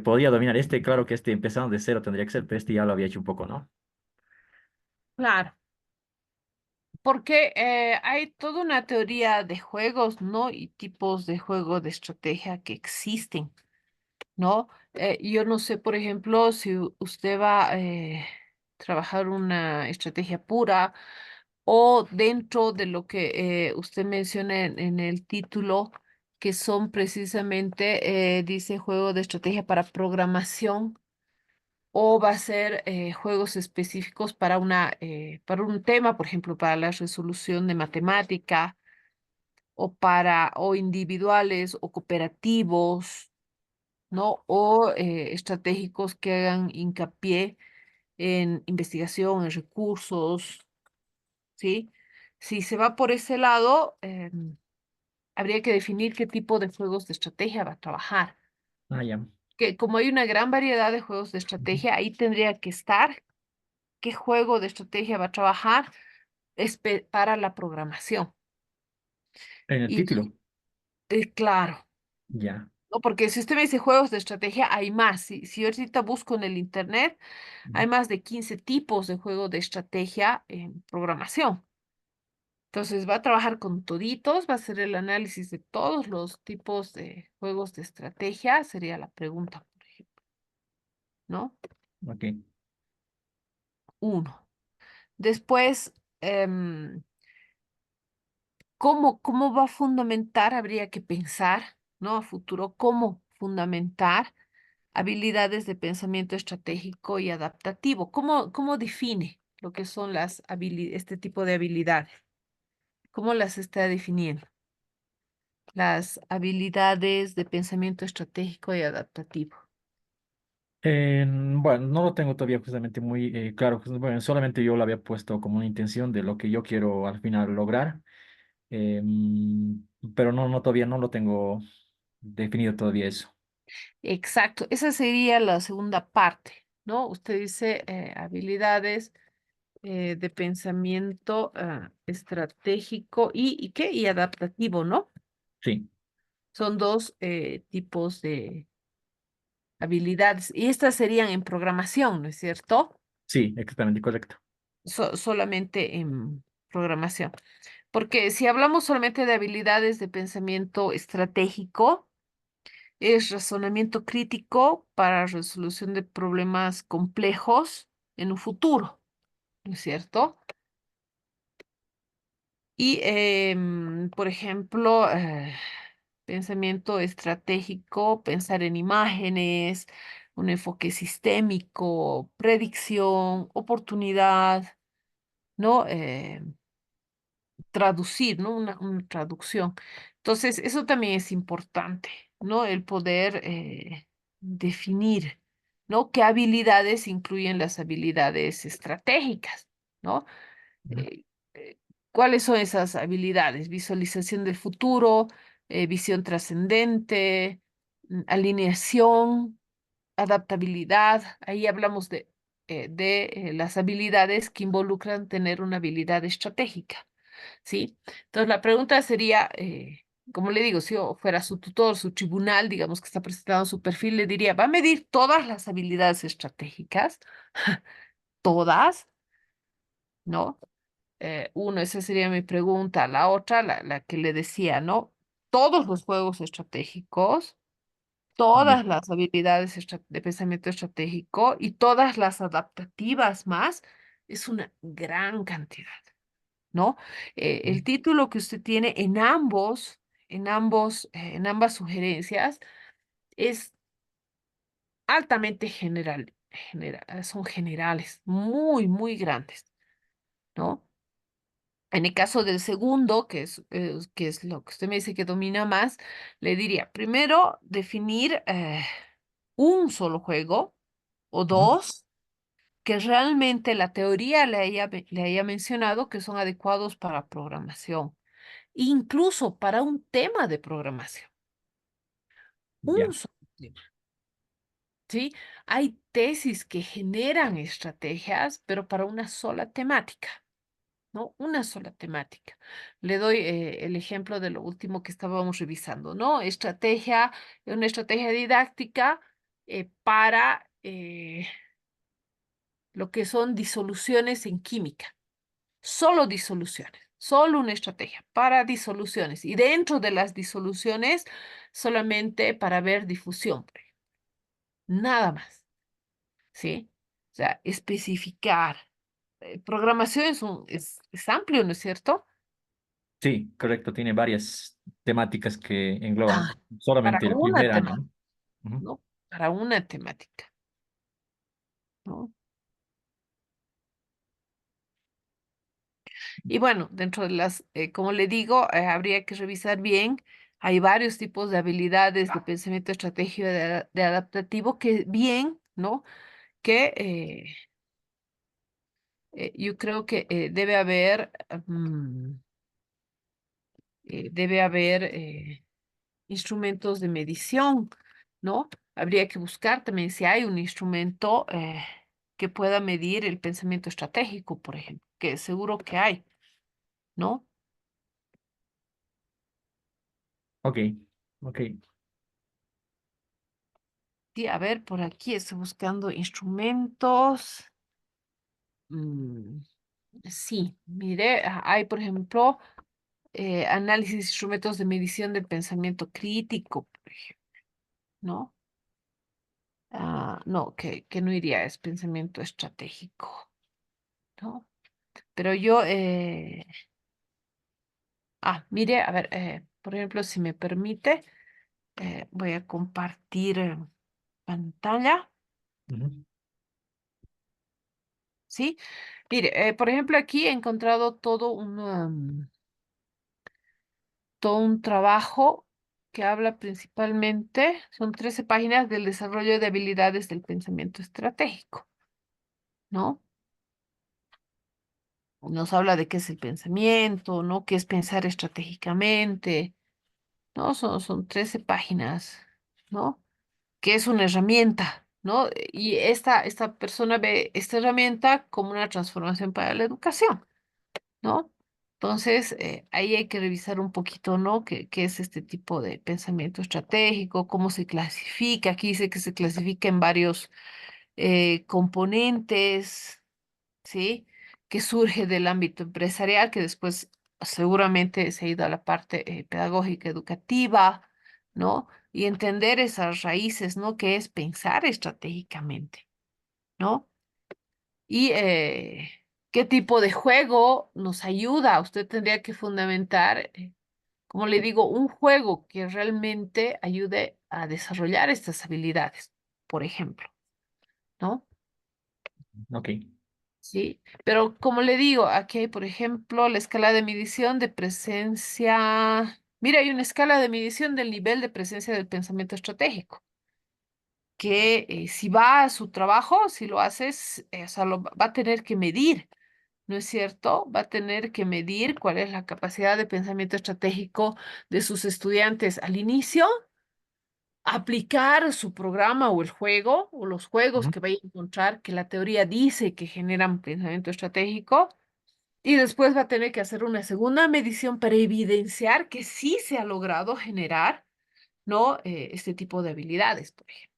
podría dominar. Este, claro que este empezando de cero tendría que ser, pero este ya lo había hecho un poco, ¿no? Claro. Porque hay toda una teoría de juegos, ¿no? Y tipos de juego de estrategia que existen, ¿no? Yo no sé, por ejemplo, si usted va a trabajar una estrategia pura o dentro de lo que usted menciona en el título, que son precisamente, dice juego de estrategia para programación, o va a ser juegos específicos para un tema, por ejemplo, para la resolución de matemática, o individuales o cooperativos, ¿no? O estratégicos que hagan hincapié en investigación, en recursos, ¿sí? Si se va por ese lado, habría que definir qué tipo de juegos de estrategia va a trabajar. Ah, ya. Que como hay una gran variedad de juegos de Ujú. estrategia, ahí tendría que estar qué juego de estrategia va a trabajar para la programación. En el Y título, claro, ya. ¿no? Porque si usted me dice juegos de estrategia, hay más. Si yo ahorita busco en el internet, Ujú. hay más de 15 tipos de juego de estrategia en programación. Entonces va a trabajar con toditos, va a hacer el análisis de todos los tipos de juegos de estrategia, sería la pregunta, por ejemplo, ¿no? Ok. Uno. Después, ¿cómo va a fundamentar? Habría que pensar, ¿no? A futuro, ¿cómo fundamentar habilidades de pensamiento estratégico y adaptativo? ¿Cómo define lo que son este tipo de habilidades? ¿Cómo las está definiendo? Las habilidades de pensamiento estratégico y adaptativo. Bueno, no lo tengo todavía justamente muy claro. Bueno, solamente yo lo había puesto como una intención de lo que yo quiero al final lograr. Pero no, todavía no lo tengo definido todavía eso. Exacto, esa sería la segunda parte, ¿no? Usted dice habilidades de pensamiento estratégico y ¿qué? Y adaptativo, ¿no? Sí, Son dos tipos de habilidades. Y estas serían en programación, ¿no es cierto? sí, exactamente correcto. Solamente en programación. Porque si hablamos solamente de habilidades de pensamiento estratégico, es razonamiento crítico para resolución de problemas complejos en un futuro, ¿no es cierto? Y, por ejemplo, pensamiento estratégico, pensar en imágenes, un enfoque sistémico, predicción, oportunidad, ¿no? Traducir, ¿no? Una traducción. Entonces, eso también es importante, ¿no? El poder definir, ¿no? ¿Qué habilidades incluyen las habilidades estratégicas, ¿no? Ujú. Eh, eh, ¿Cuáles son esas habilidades? Visualización del futuro, visión trascendente, alineación, adaptabilidad. Ahí hablamos de las habilidades que involucran tener una habilidad estratégica. ¿Sí? Entonces la pregunta sería, como le digo, si yo fuera su tutor, su tribunal, digamos que está presentando su perfil, le diría, ¿va a medir todas las habilidades estratégicas? ¿Todas? ¿No? Uno, esa sería mi pregunta. La otra, la que le decía, ¿no? Todos los juegos estratégicos, Ya. todas las habilidades de pensamiento estratégico y todas las adaptativas más, es una gran cantidad. ¿No? Ujú. El título que usted tiene en ambas sugerencias es altamente son generales, muy, muy grandes, ¿no? En el caso del segundo, que es lo que usted me dice que domina más, le diría, primero, definir un solo juego o Ujú. dos que realmente la teoría le haya mencionado que son adecuados para programación, incluso para un tema de programación, un Ya. solo tema, ¿sí? Hay tesis que generan estrategias, pero para una sola temática, ¿no? Una sola temática. Le doy el ejemplo de lo último que estábamos revisando, ¿no? Una estrategia didáctica para lo que son disoluciones en química. Solo disoluciones, solo una estrategia para disoluciones. Y dentro de las disoluciones, solamente para ver difusión, por ejemplo. Nada más, ¿sí? O sea, especificar. Programación es amplio, ¿no es cierto? Sí, correcto. Tiene varias temáticas que engloban Ah, para solamente el una primer año, temática, ¿no? Ujú. ¿no? Para una temática, ¿no? Y bueno, dentro de como le digo, habría que revisar bien. Hay varios tipos de habilidades de pensamiento estratégico de adaptativo que bien, ¿no? Que yo creo que debe haber instrumentos de medición, ¿no? Habría que buscar también si hay un instrumento que pueda medir el pensamiento estratégico, por ejemplo, que seguro que hay, ¿no? Ok, ok. Sí, a ver, por aquí estoy buscando instrumentos. Mm, sí, mire, hay, por ejemplo, análisis de instrumentos de medición del pensamiento crítico, por ejemplo, ¿no? No, que no iría, es pensamiento estratégico, ¿no? Pero mire, a ver, por ejemplo, si me permite, voy a compartir pantalla, Ujú. ¿sí? Mire, por ejemplo, aquí he encontrado todo un trabajo que habla principalmente, son 13 páginas del desarrollo de habilidades del pensamiento estratégico, ¿no? Nos habla de qué es el pensamiento, ¿no? ¿Qué es pensar estratégicamente? ¿No? Son 13 páginas, ¿no? ¿Qué es una herramienta? ¿no? Y esta persona ve esta herramienta como una transformación para la educación, ¿no? Entonces, ahí hay que revisar un poquito, ¿no? ¿Qué es este tipo de pensamiento estratégico? ¿Cómo se clasifica? Aquí dice que se clasifica en varios componentes, ¿sí? Que surge del ámbito empresarial, que después seguramente se ha ido a la parte pedagógica educativa, ¿no? Y entender esas raíces, ¿no? Que es pensar estratégicamente, ¿no? Y qué tipo de juego nos ayuda. Usted tendría que fundamentar, como le digo, un juego que realmente ayude a desarrollar estas habilidades, por ejemplo, ¿no? Ok. Sí, pero como le digo, aquí hay, por ejemplo, la escala de medición de presencia. Mira, hay una escala de medición del nivel de presencia del pensamiento estratégico, que si va a su trabajo, si lo haces, o sea, lo va a tener que medir, ¿no es cierto? Va a tener que medir cuál es la capacidad de pensamiento estratégico de sus estudiantes al inicio, aplicar su programa o el juego o los juegos Ujú. que vaya a encontrar que la teoría dice que generan pensamiento estratégico. Y después va a tener que hacer una segunda medición para evidenciar que sí se ha logrado generar, ¿no? Este tipo de habilidades, por ejemplo,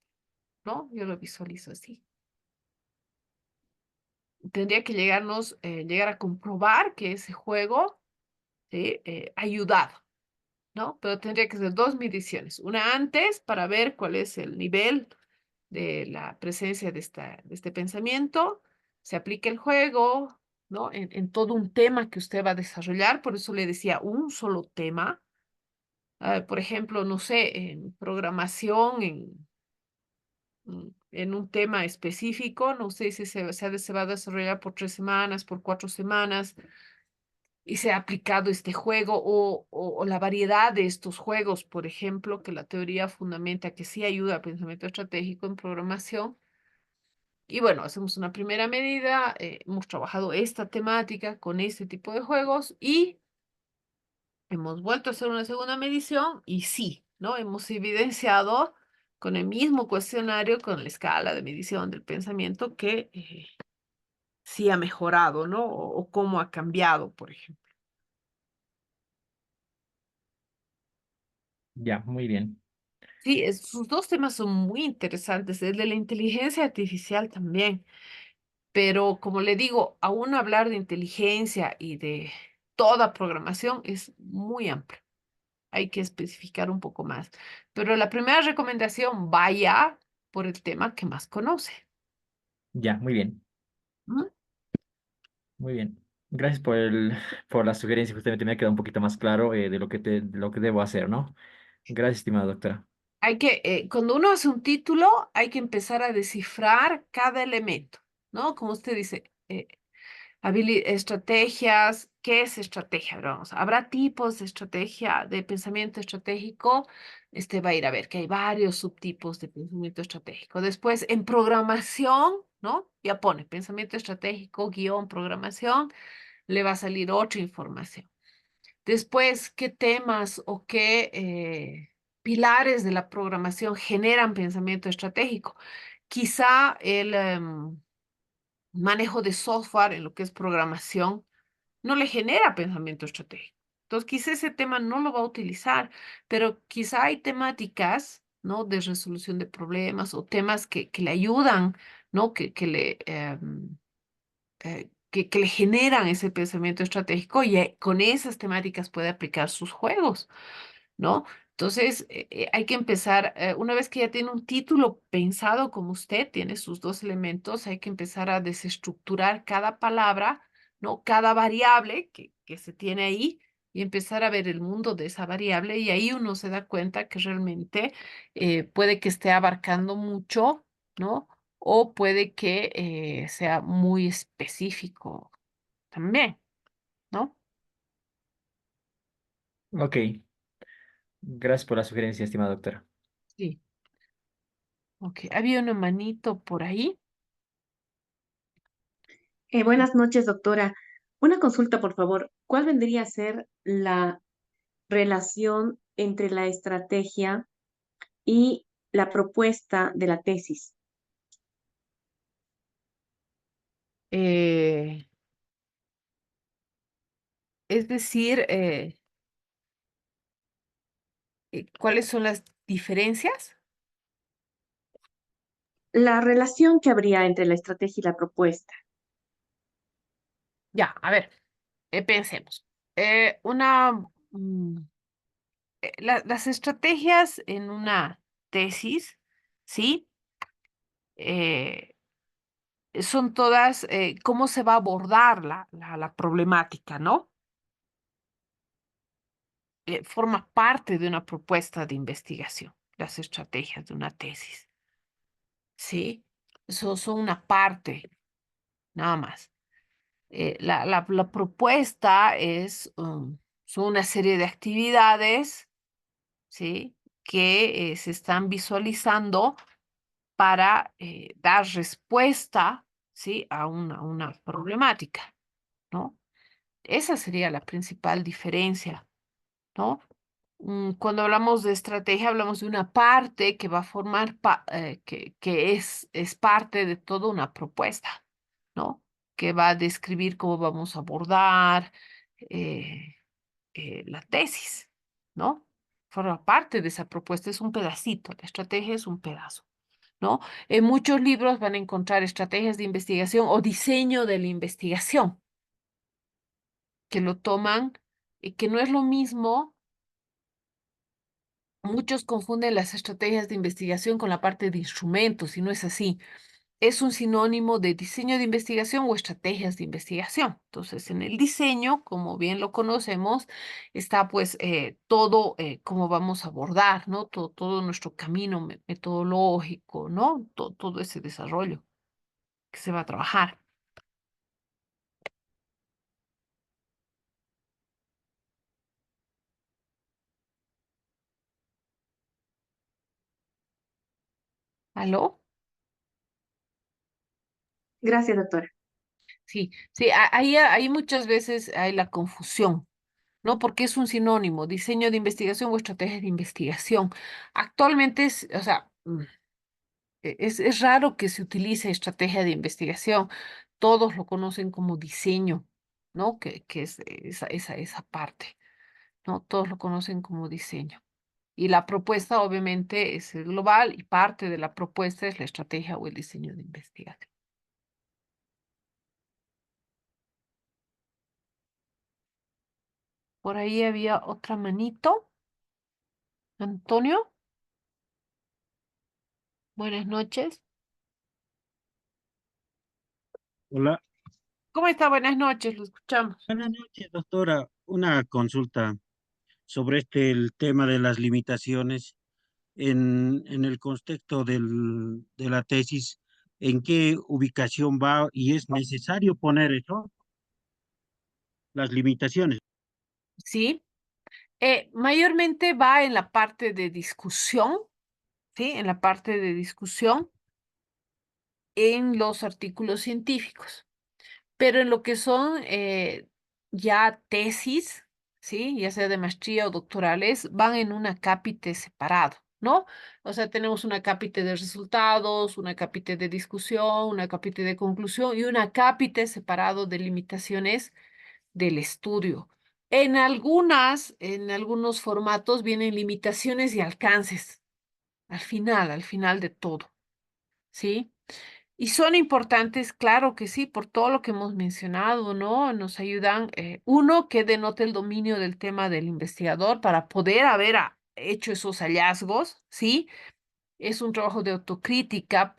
¿no? Yo lo visualizo así. Tendría que llegar a comprobar que ese juego, ¿sí? Ha ayudado, ¿no? Pero tendría que ser dos mediciones. Una antes para ver cuál es el nivel de la presencia de este pensamiento. Se aplica el juego, ¿no? En todo un tema que usted va a desarrollar. Por eso le decía un solo tema. Por ejemplo, no sé, en programación, en un tema específico, no sé si se va a desarrollar por 3 semanas, por 4 semanas, y se ha aplicado este juego o la variedad de estos juegos, por ejemplo, que la teoría fundamenta que sí ayuda al pensamiento estratégico en programación. Y bueno, hacemos una primera medida, hemos trabajado esta temática con este tipo de juegos y hemos vuelto a hacer una segunda medición y sí, ¿no? Hemos evidenciado con el mismo cuestionario, con la escala de medición del pensamiento, que sí ha mejorado, ¿no? O cómo ha cambiado, por ejemplo. Ya, muy bien. Sí, sus dos temas son muy interesantes, el de la inteligencia artificial también, pero como le digo, aún hablar de inteligencia y de toda programación es muy amplio. Hay que especificar un poco más. Pero la primera recomendación, vaya por el tema que más conoce. Ya, muy bien. ¿Mm? Muy bien. Gracias por la sugerencia. Justamente me ha quedado un poquito más claro de lo que debo hacer, ¿no? Gracias, estimada doctora. Cuando uno hace un título, hay que empezar a descifrar cada elemento, ¿no? Como usted dice, estrategias, ¿qué es estrategia? Vamos, habrá tipos de estrategia, de pensamiento estratégico. Este va a ir a ver que hay varios subtipos de pensamiento estratégico. Después, en programación, ¿no? Ya pone pensamiento estratégico, guión, programación, le va a salir otra información. Después, ¿qué temas o qué pilares de la programación generan pensamiento estratégico? Quizá el manejo de software en lo que es programación no le genera pensamiento estratégico. Entonces, quizá ese tema no lo va a utilizar, pero quizá hay temáticas, ¿no? De resolución de problemas o temas que le ayudan, ¿no? Que le generan ese pensamiento estratégico y con esas temáticas puede aplicar sus juegos. ¿No? Entonces, hay que empezar, una vez que ya tiene un título pensado como usted, tiene sus dos elementos, hay que empezar a desestructurar cada palabra, ¿no? Cada variable que se tiene ahí y empezar a ver el mundo de esa variable y ahí uno se da cuenta que realmente puede que esté abarcando mucho, ¿no? O puede que sea muy específico también, ¿no? Ok. Gracias por la sugerencia, estimada doctora. Sí. Ok, había una manito por ahí. Buenas noches, doctora. Una consulta, por favor. ¿Cuál vendría a ser la relación entre la estrategia y la propuesta de la tesis? Eh, es decir, ¿cuáles son las diferencias? La relación que habría entre la estrategia y la propuesta. Ya, a ver, pensemos. Eh, una, mm, las estrategias en una tesis, ¿sí? Eh, son todas cómo se va a abordar la problemática, ¿no? Forma parte de una propuesta de investigación, las estrategias de una tesis, ¿sí? Eso son una parte, nada más. La propuesta son una serie de actividades, ¿sí? Que se están visualizando para dar respuesta, ¿sí? A una problemática, ¿no? Esa sería la principal diferencia, ¿no? Cuando hablamos de estrategia, hablamos de una parte que va a formar, que es parte de toda una propuesta, ¿no? Que va a describir cómo vamos a abordar eh, la tesis, ¿no? Forma parte de esa propuesta, es un pedacito, la estrategia es un pedazo, ¿no? En muchos libros van a encontrar estrategias de investigación o diseño de la investigación, que lo toman, que no es lo mismo. Muchos confunden las estrategias de investigación con la parte de instrumentos y no es así. Es un sinónimo de diseño de investigación o estrategias de investigación. Entonces, en el diseño, como bien lo conocemos, está pues todo cómo vamos a abordar, ¿no? Todo nuestro camino metodológico, ¿no? Todo ese desarrollo que se va a trabajar. ¿Aló? Gracias, doctora. Sí, sí, ahí muchas veces hay la confusión. ¿No? Porque es un sinónimo, diseño de investigación o estrategia de investigación. Actualmente o sea, es raro que se utilice estrategia de investigación. Todos lo conocen como diseño, ¿no? Que es esa parte, ¿no? Todos lo conocen como diseño. Y la propuesta, obviamente, es el global y parte de la propuesta es la estrategia o el diseño de investigación. Por ahí había otra manito. Antonio, buenas noches. Hola, ¿Cómo está? Buenas noches, lo escuchamos. buenas noches, doctora. Una consulta sobre el tema de las limitaciones en el contexto de la tesis. ¿En qué ubicación va y es necesario poner eso, las limitaciones? Sí. Mayormente va en la parte de discusión, ¿sí? En la parte de discusión en los artículos científicos, pero en lo que son ya tesis, ¿sí? Ya sea de maestría o doctorales, van en una cápite separado, ¿no? O sea, tenemos una cápite de resultados, una cápite de discusión, una cápite de conclusión y una cápite separado de limitaciones del estudio. En algunos formatos vienen limitaciones y alcances al final de todo, ¿sí? Y son importantes, claro que sí, por todo lo que hemos mencionado, ¿no? Nos ayudan, uno, que denote el dominio del tema del investigador para poder haber hecho esos hallazgos, ¿sí? Es un trabajo de autocrítica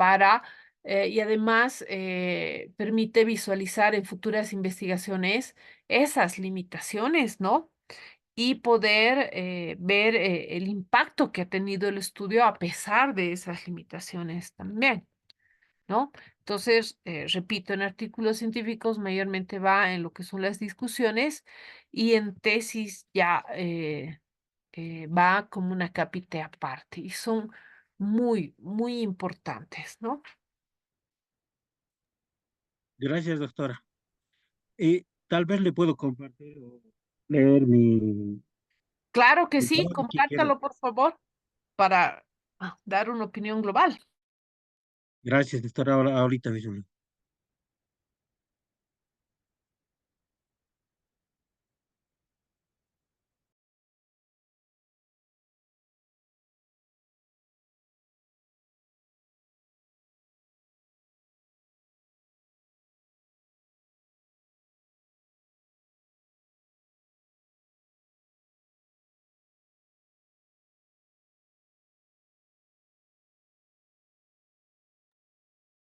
y además permite visualizar en futuras investigaciones esas limitaciones, ¿no? Y poder ver el impacto que ha tenido el estudio a pesar de esas limitaciones también, ¿no? Entonces, repito, en artículos científicos mayormente va en lo que son las discusiones y en tesis ya va como una cápita aparte y son muy, muy importantes, ¿no? Gracias, doctora. Y tal vez le puedo compartir o leer Claro que el sí, trabajo que quiero. compártalo por favor para dar una opinión global. Gracias, doctora. Ahorita mismo.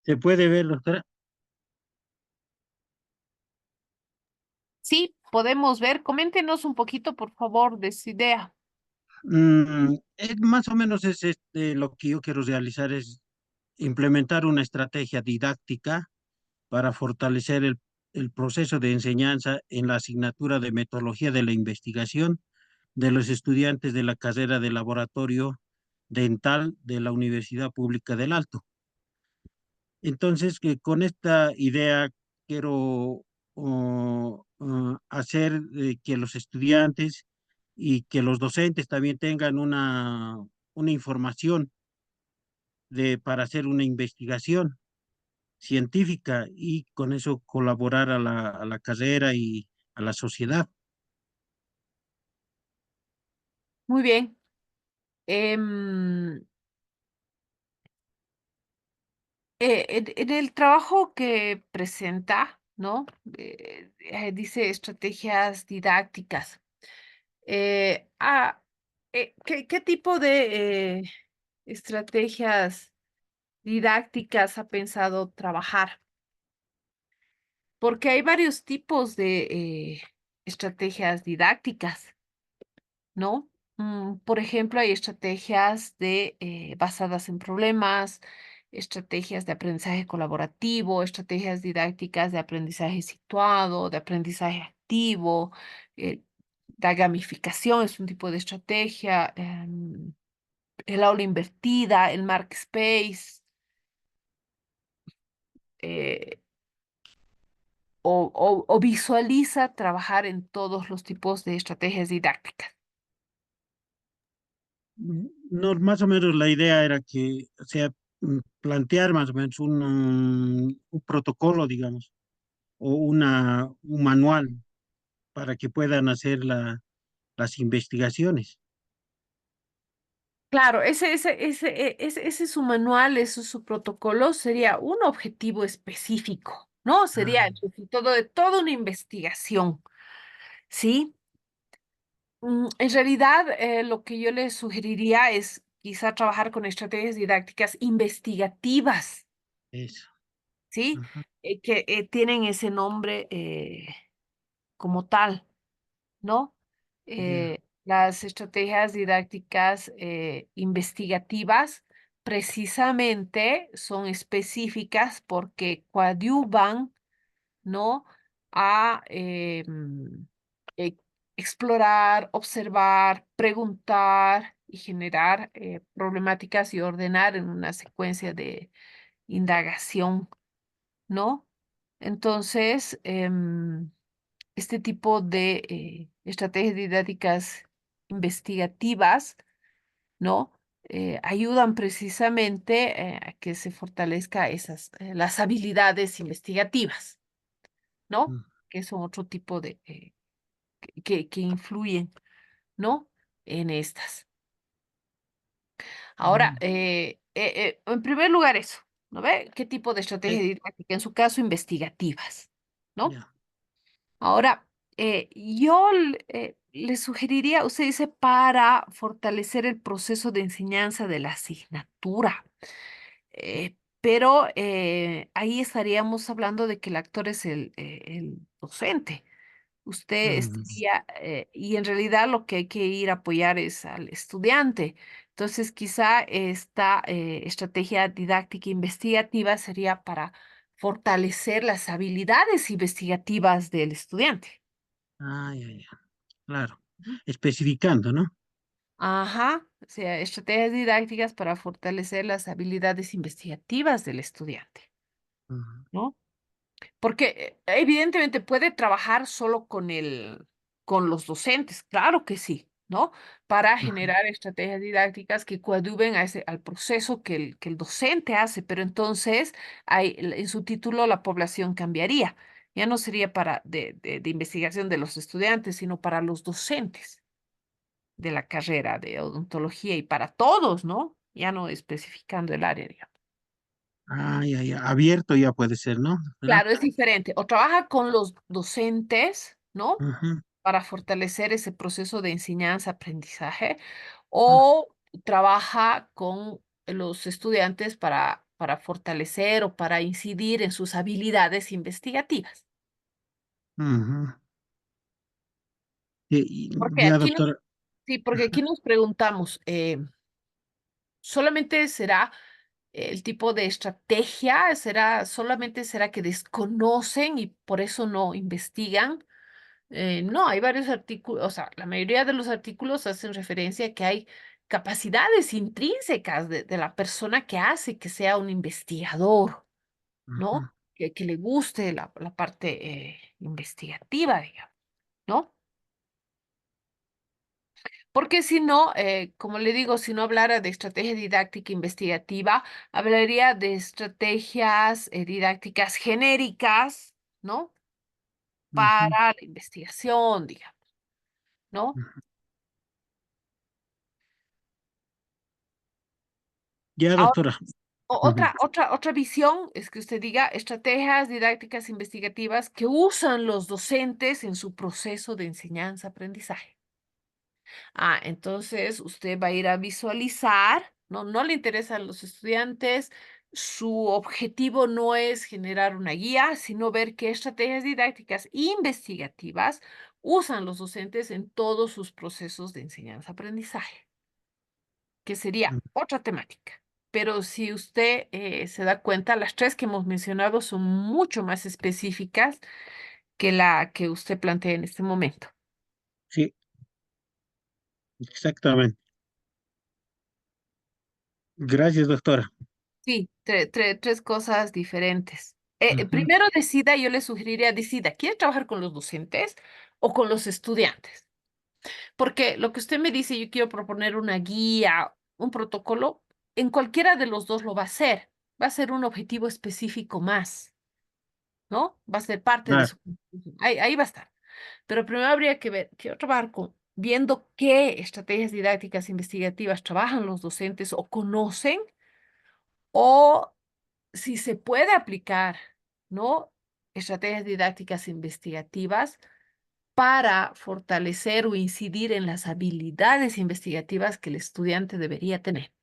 ¿Se puede ver, doctora? Sí, podemos ver. Coméntenos un poquito, por favor, de su idea. Más o menos es lo que yo quiero realizar es implementar una estrategia didáctica para fortalecer el proceso de enseñanza en la asignatura de metodología de la investigación de los estudiantes de la carrera de laboratorio dental de la Universidad Pública del Alto. Entonces, que con esta idea quiero hacer que los estudiantes y que los docentes también tengan una información para hacer una investigación científica y con eso colaborar a la carrera y a la sociedad. Muy bien. Em, en el trabajo que presenta, ¿no? Dice estrategias didácticas. Eh, ah, ¿qué tipo de estrategias didácticas ha pensado trabajar? Porque hay varios tipos de estrategias didácticas, ¿no? Por ejemplo, hay estrategias basadas en problemas, estrategias de aprendizaje colaborativo, estrategias didácticas de aprendizaje situado, de aprendizaje activo. eh, la gamificación es un tipo de estrategia, el aula invertida, el Mark Space, eh, o visualiza trabajar en todos los tipos de estrategias didácticas. No, más o menos la idea era que, o sea, plantear más o menos un protocolo, digamos, o un manual para que puedan hacer las investigaciones. Claro, ese es su manual, ese es su protocolo, sería un objetivo específico, ¿no? Sería Ah, el resultado de toda una investigación, ¿sí? En realidad, lo que yo les sugeriría es quizá trabajar con estrategias didácticas investigativas, eso. ¿sí? Ajá, Que tienen ese nombre como tal, ¿no? ya. Las estrategias didácticas investigativas precisamente son específicas porque coadyuvan, ¿no? A e- explorar, observar, preguntar y generar problemáticas y ordenar en una secuencia de indagación, ¿no? Entonces, este tipo de estrategias didácticas investigativas, ¿no? Ayudan precisamente a que se fortalezca las habilidades investigativas, ¿no? Mm, Que son otro tipo de, que influyen, ¿no? En estas. Ahora, mm, en primer lugar eso, ¿no ve? ¿Qué tipo de estrategia eh, didáctica? En su caso, investigativas, ¿no? ya. Ahora, yo le sugeriría, usted dice, para fortalecer el proceso de enseñanza de la asignatura, pero ahí estaríamos hablando de que el actor es el docente. Usted Mm, estaría, y en realidad lo que hay que ir a apoyar es al estudiante. Entonces, quizá esta estrategia didáctica investigativa sería para fortalecer las habilidades investigativas del estudiante. ya, ya. Claro. Especificando, ¿no? Ajá, o sea, estrategias didácticas para fortalecer las habilidades investigativas del estudiante, Ujú, ¿no? Porque evidentemente puede trabajar solo con los docentes, claro que sí, ¿no? Para ujú. generar estrategias didácticas que coadyuven al proceso que el docente hace, pero entonces en su título la población cambiaría. Ya no sería para de investigación de los estudiantes, sino para los docentes de la carrera de odontología y para todos, ¿no? Ya no especificando el área, digamos. Ya, ya. Abierto ya puede ser, ¿no? ¿Verdad? Claro, es diferente. O trabaja con los docentes, ¿no? Ujú, Para fortalecer ese proceso de enseñanza-aprendizaje, ujú. o trabaja con los estudiantes para para fortalecer o para incidir en sus habilidades investigativas. Ujú. Porque Ya, aquí doctora. sí, porque aquí nos preguntamos, ¿solamente será el tipo de estrategia? ¿Solamente será que desconocen y por eso no investigan? No, hay varios artículos, o sea, la mayoría de los artículos hacen referencia a que hay capacidades intrínsecas de la persona que hace que sea un investigador, Ujú. ¿no? Que le guste la parte investigativa, digamos, ¿no? Porque si no, como le digo, si no hablara de estrategia didáctica investigativa, hablaría de estrategias didácticas genéricas, ¿no? Para Ujú. la investigación, digamos, ¿no? Ya, Ahora, doctora. Ujú. otra visión es que usted diga estrategias didácticas investigativas que usan los docentes en su proceso de enseñanza-aprendizaje. Entonces usted va a ir a visualizar, ¿no? No le interesan los estudiantes, su objetivo no es generar una guía, sino ver qué estrategias didácticas investigativas usan los docentes en todos sus procesos de enseñanza-aprendizaje, que sería otra temática. Pero si usted se da cuenta, las tres que hemos mencionado son mucho más específicas que la que usted plantea en este momento. Sí, exactamente. Gracias, doctora. Sí, tres cosas diferentes. Ujú. Primero decida, yo le sugeriría, decida, ¿quiere trabajar con los docentes o con los estudiantes? Porque lo que usted me dice, yo quiero proponer una guía, un protocolo, en cualquiera de los dos lo va a hacer. Va a ser un objetivo específico más, ¿no? Va a ser parte de Claro. su... Ahí va a estar. Pero primero habría que ver, quiero trabajar viendo qué estrategias didácticas investigativas trabajan los docentes o conocen, o si se puede aplicar, ¿no? Estrategias didácticas investigativas para fortalecer o incidir en las habilidades investigativas que el estudiante debería tener.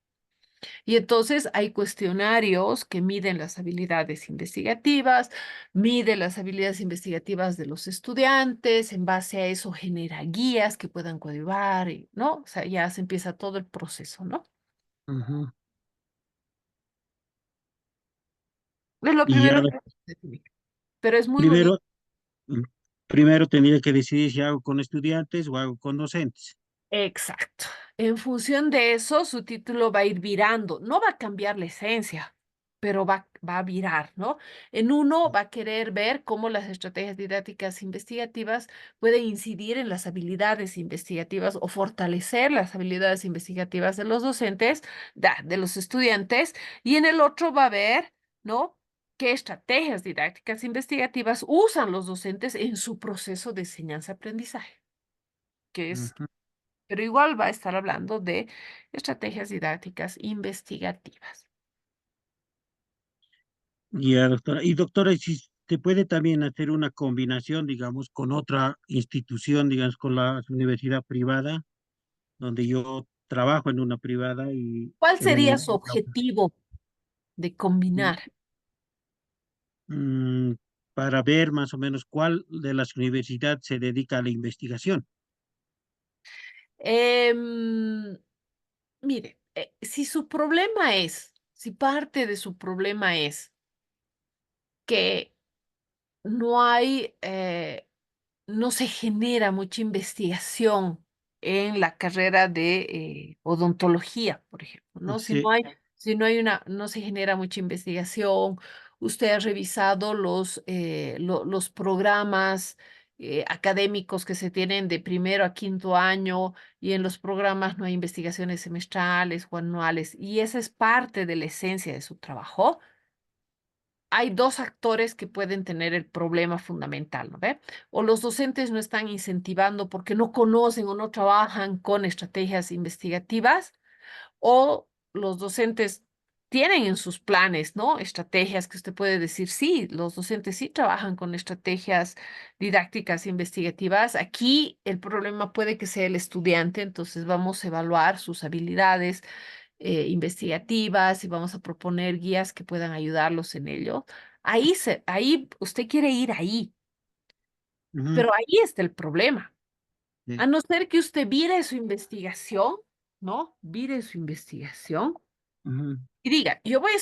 Y entonces hay cuestionarios que miden las habilidades investigativas, miden las habilidades investigativas de los estudiantes, en base a eso genera guías que puedan coadyuvar, ¿no? O sea, ya se empieza todo el proceso, ¿no? Ujú. Es lo Y ya, primero que hay que definir. Pero es muy bonito. primero, mm, primero tendría que decidir si hago con estudiantes o hago con docentes. Exacto. En función de eso, su título va a ir virando. No va a cambiar la esencia, pero va a virar, ¿no? En uno va a querer ver cómo las estrategias didácticas investigativas pueden incidir en las habilidades investigativas o fortalecer las habilidades investigativas de los docentes, de los estudiantes, y en el otro va a ver, ¿no? ¿Qué estrategias didácticas investigativas usan los docentes en su proceso de enseñanza-aprendizaje? Que es, Ujú. pero igual va a estar hablando de estrategias didácticas investigativas. Ya, doctora. Y doctora, ¿y si se puede también hacer una combinación, digamos, con otra institución, digamos, con la universidad privada, donde yo trabajo en una privada y ¿Cuál que me... sería su objetivo de combinar? mm, para ver más o menos cuál de las universidades se dedica a la investigación. Em, Mire, si parte de su problema es que no hay, no se genera mucha investigación en la carrera de odontología, por ejemplo, ¿no? Sí. No se genera mucha investigación. Usted ha revisado los programas académicos que se tienen de primero a quinto año, y en los programas no hay investigaciones semestrales o anuales, y esa es parte de la esencia de su trabajo. Hay dos actores que pueden tener el problema fundamental, ¿no ve? O los docentes no están incentivando porque no conocen o no trabajan con estrategias investigativas, o los docentes tienen en sus planes, ¿no? Estrategias que usted puede decir, sí, los docentes sí trabajan con estrategias didácticas investigativas. Aquí el problema puede que sea el estudiante, entonces vamos a evaluar sus habilidades investigativas y vamos a proponer guías que puedan ayudarlos en ello. Ahí usted quiere ir ahí, Ujú, pero ahí está el problema. sí, A no ser que usted vire su investigación, ¿no? Vire su investigación ujú. y diga, yo voy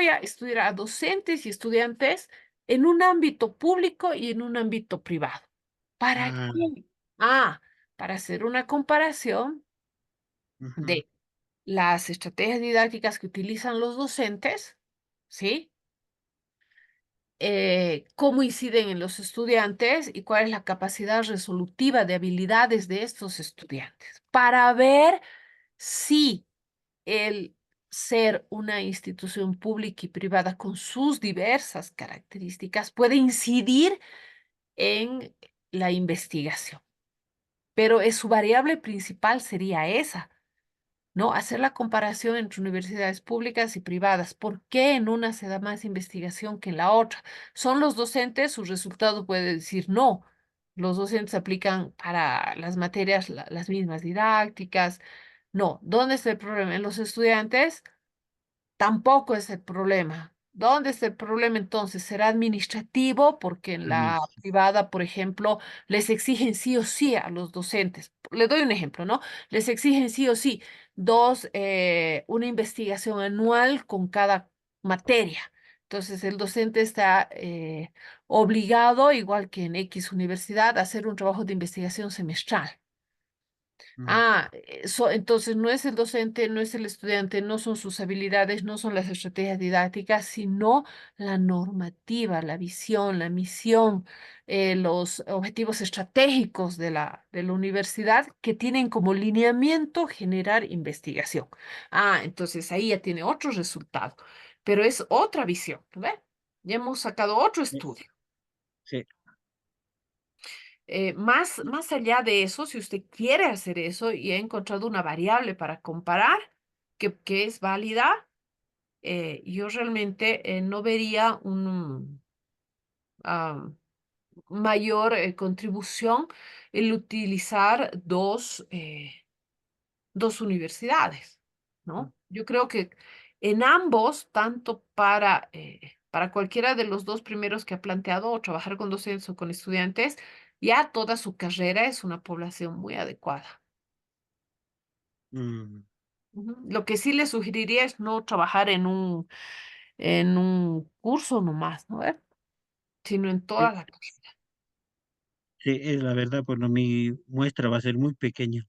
a estudiar a docentes y estudiantes en un ámbito público y en un ámbito privado. ¿Para Ah, qué? Ah, para hacer una comparación ujú, de las estrategias didácticas que utilizan los docentes, ¿sí? Cómo inciden en los estudiantes y cuál es la capacidad resolutiva de habilidades de estos estudiantes, para ver si el ser una institución pública y privada con sus diversas características puede incidir en la investigación. Pero su variable principal sería esa, ¿no? Hacer la comparación entre universidades públicas y privadas. ¿Por qué en una se da más investigación que en la otra? ¿Son los docentes? Su resultado puede decir no. Los docentes aplican para las materias las mismas didácticas. No. ¿Dónde está el problema? En los estudiantes tampoco es el problema. ¿Dónde es el problema entonces? ¿Será administrativo? Porque en la administ- privada, por ejemplo, les exigen sí o sí a los docentes. Le doy un ejemplo, ¿no? Les exigen sí o sí una investigación anual con cada materia. Entonces, el docente está obligado, igual que en X universidad, a hacer un trabajo de investigación semestral. mm, Ah, entonces no es el docente, no es el estudiante, no son sus habilidades, no son las estrategias didácticas, sino la normativa, la visión, la misión, los objetivos estratégicos de la universidad que tienen como lineamiento generar investigación. Ah, entonces ahí ya tiene otro resultado, pero es otra visión, ¿ve? Ya hemos sacado otro sí, estudio. sí, Más allá de eso, si usted quiere hacer eso y ha encontrado una variable para comparar que es válida, yo realmente no vería un mayor contribución el utilizar dos universidades, mm, ¿no? Yo creo que en ambos, tanto para cualquiera de los dos primeros que ha planteado, o trabajar con docentes o con estudiantes, ya toda su carrera es una población muy adecuada. mm, Ujú. Lo que sí le sugeriría es no trabajar en un curso nomás, ¿no? Sino en sí, toda la carrera. sí, es la verdad, bueno, mi muestra va a ser muy pequeña,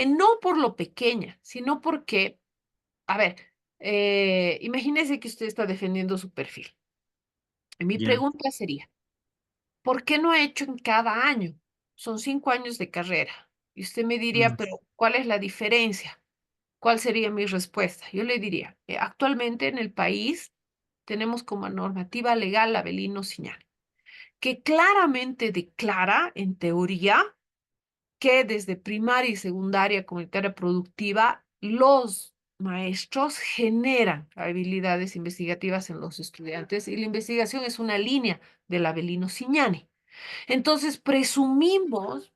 No por lo pequeña, sino porque, a ver, imagínese que usted está defendiendo su perfil. Y mi ya, pregunta sería, ¿por qué no ha hecho en cada año? Son 5 años de carrera. Y usted me diría, mm, pero ¿cuál es la diferencia? ¿Cuál sería mi respuesta? Yo le diría, actualmente en el país tenemos como normativa legal la Avelino Siñana, que claramente declara, en teoría, que desde primaria y secundaria comunitaria productiva, los maestros generan habilidades investigativas en los estudiantes y la investigación es una línea del Avelino Siñani. Entonces, presumimos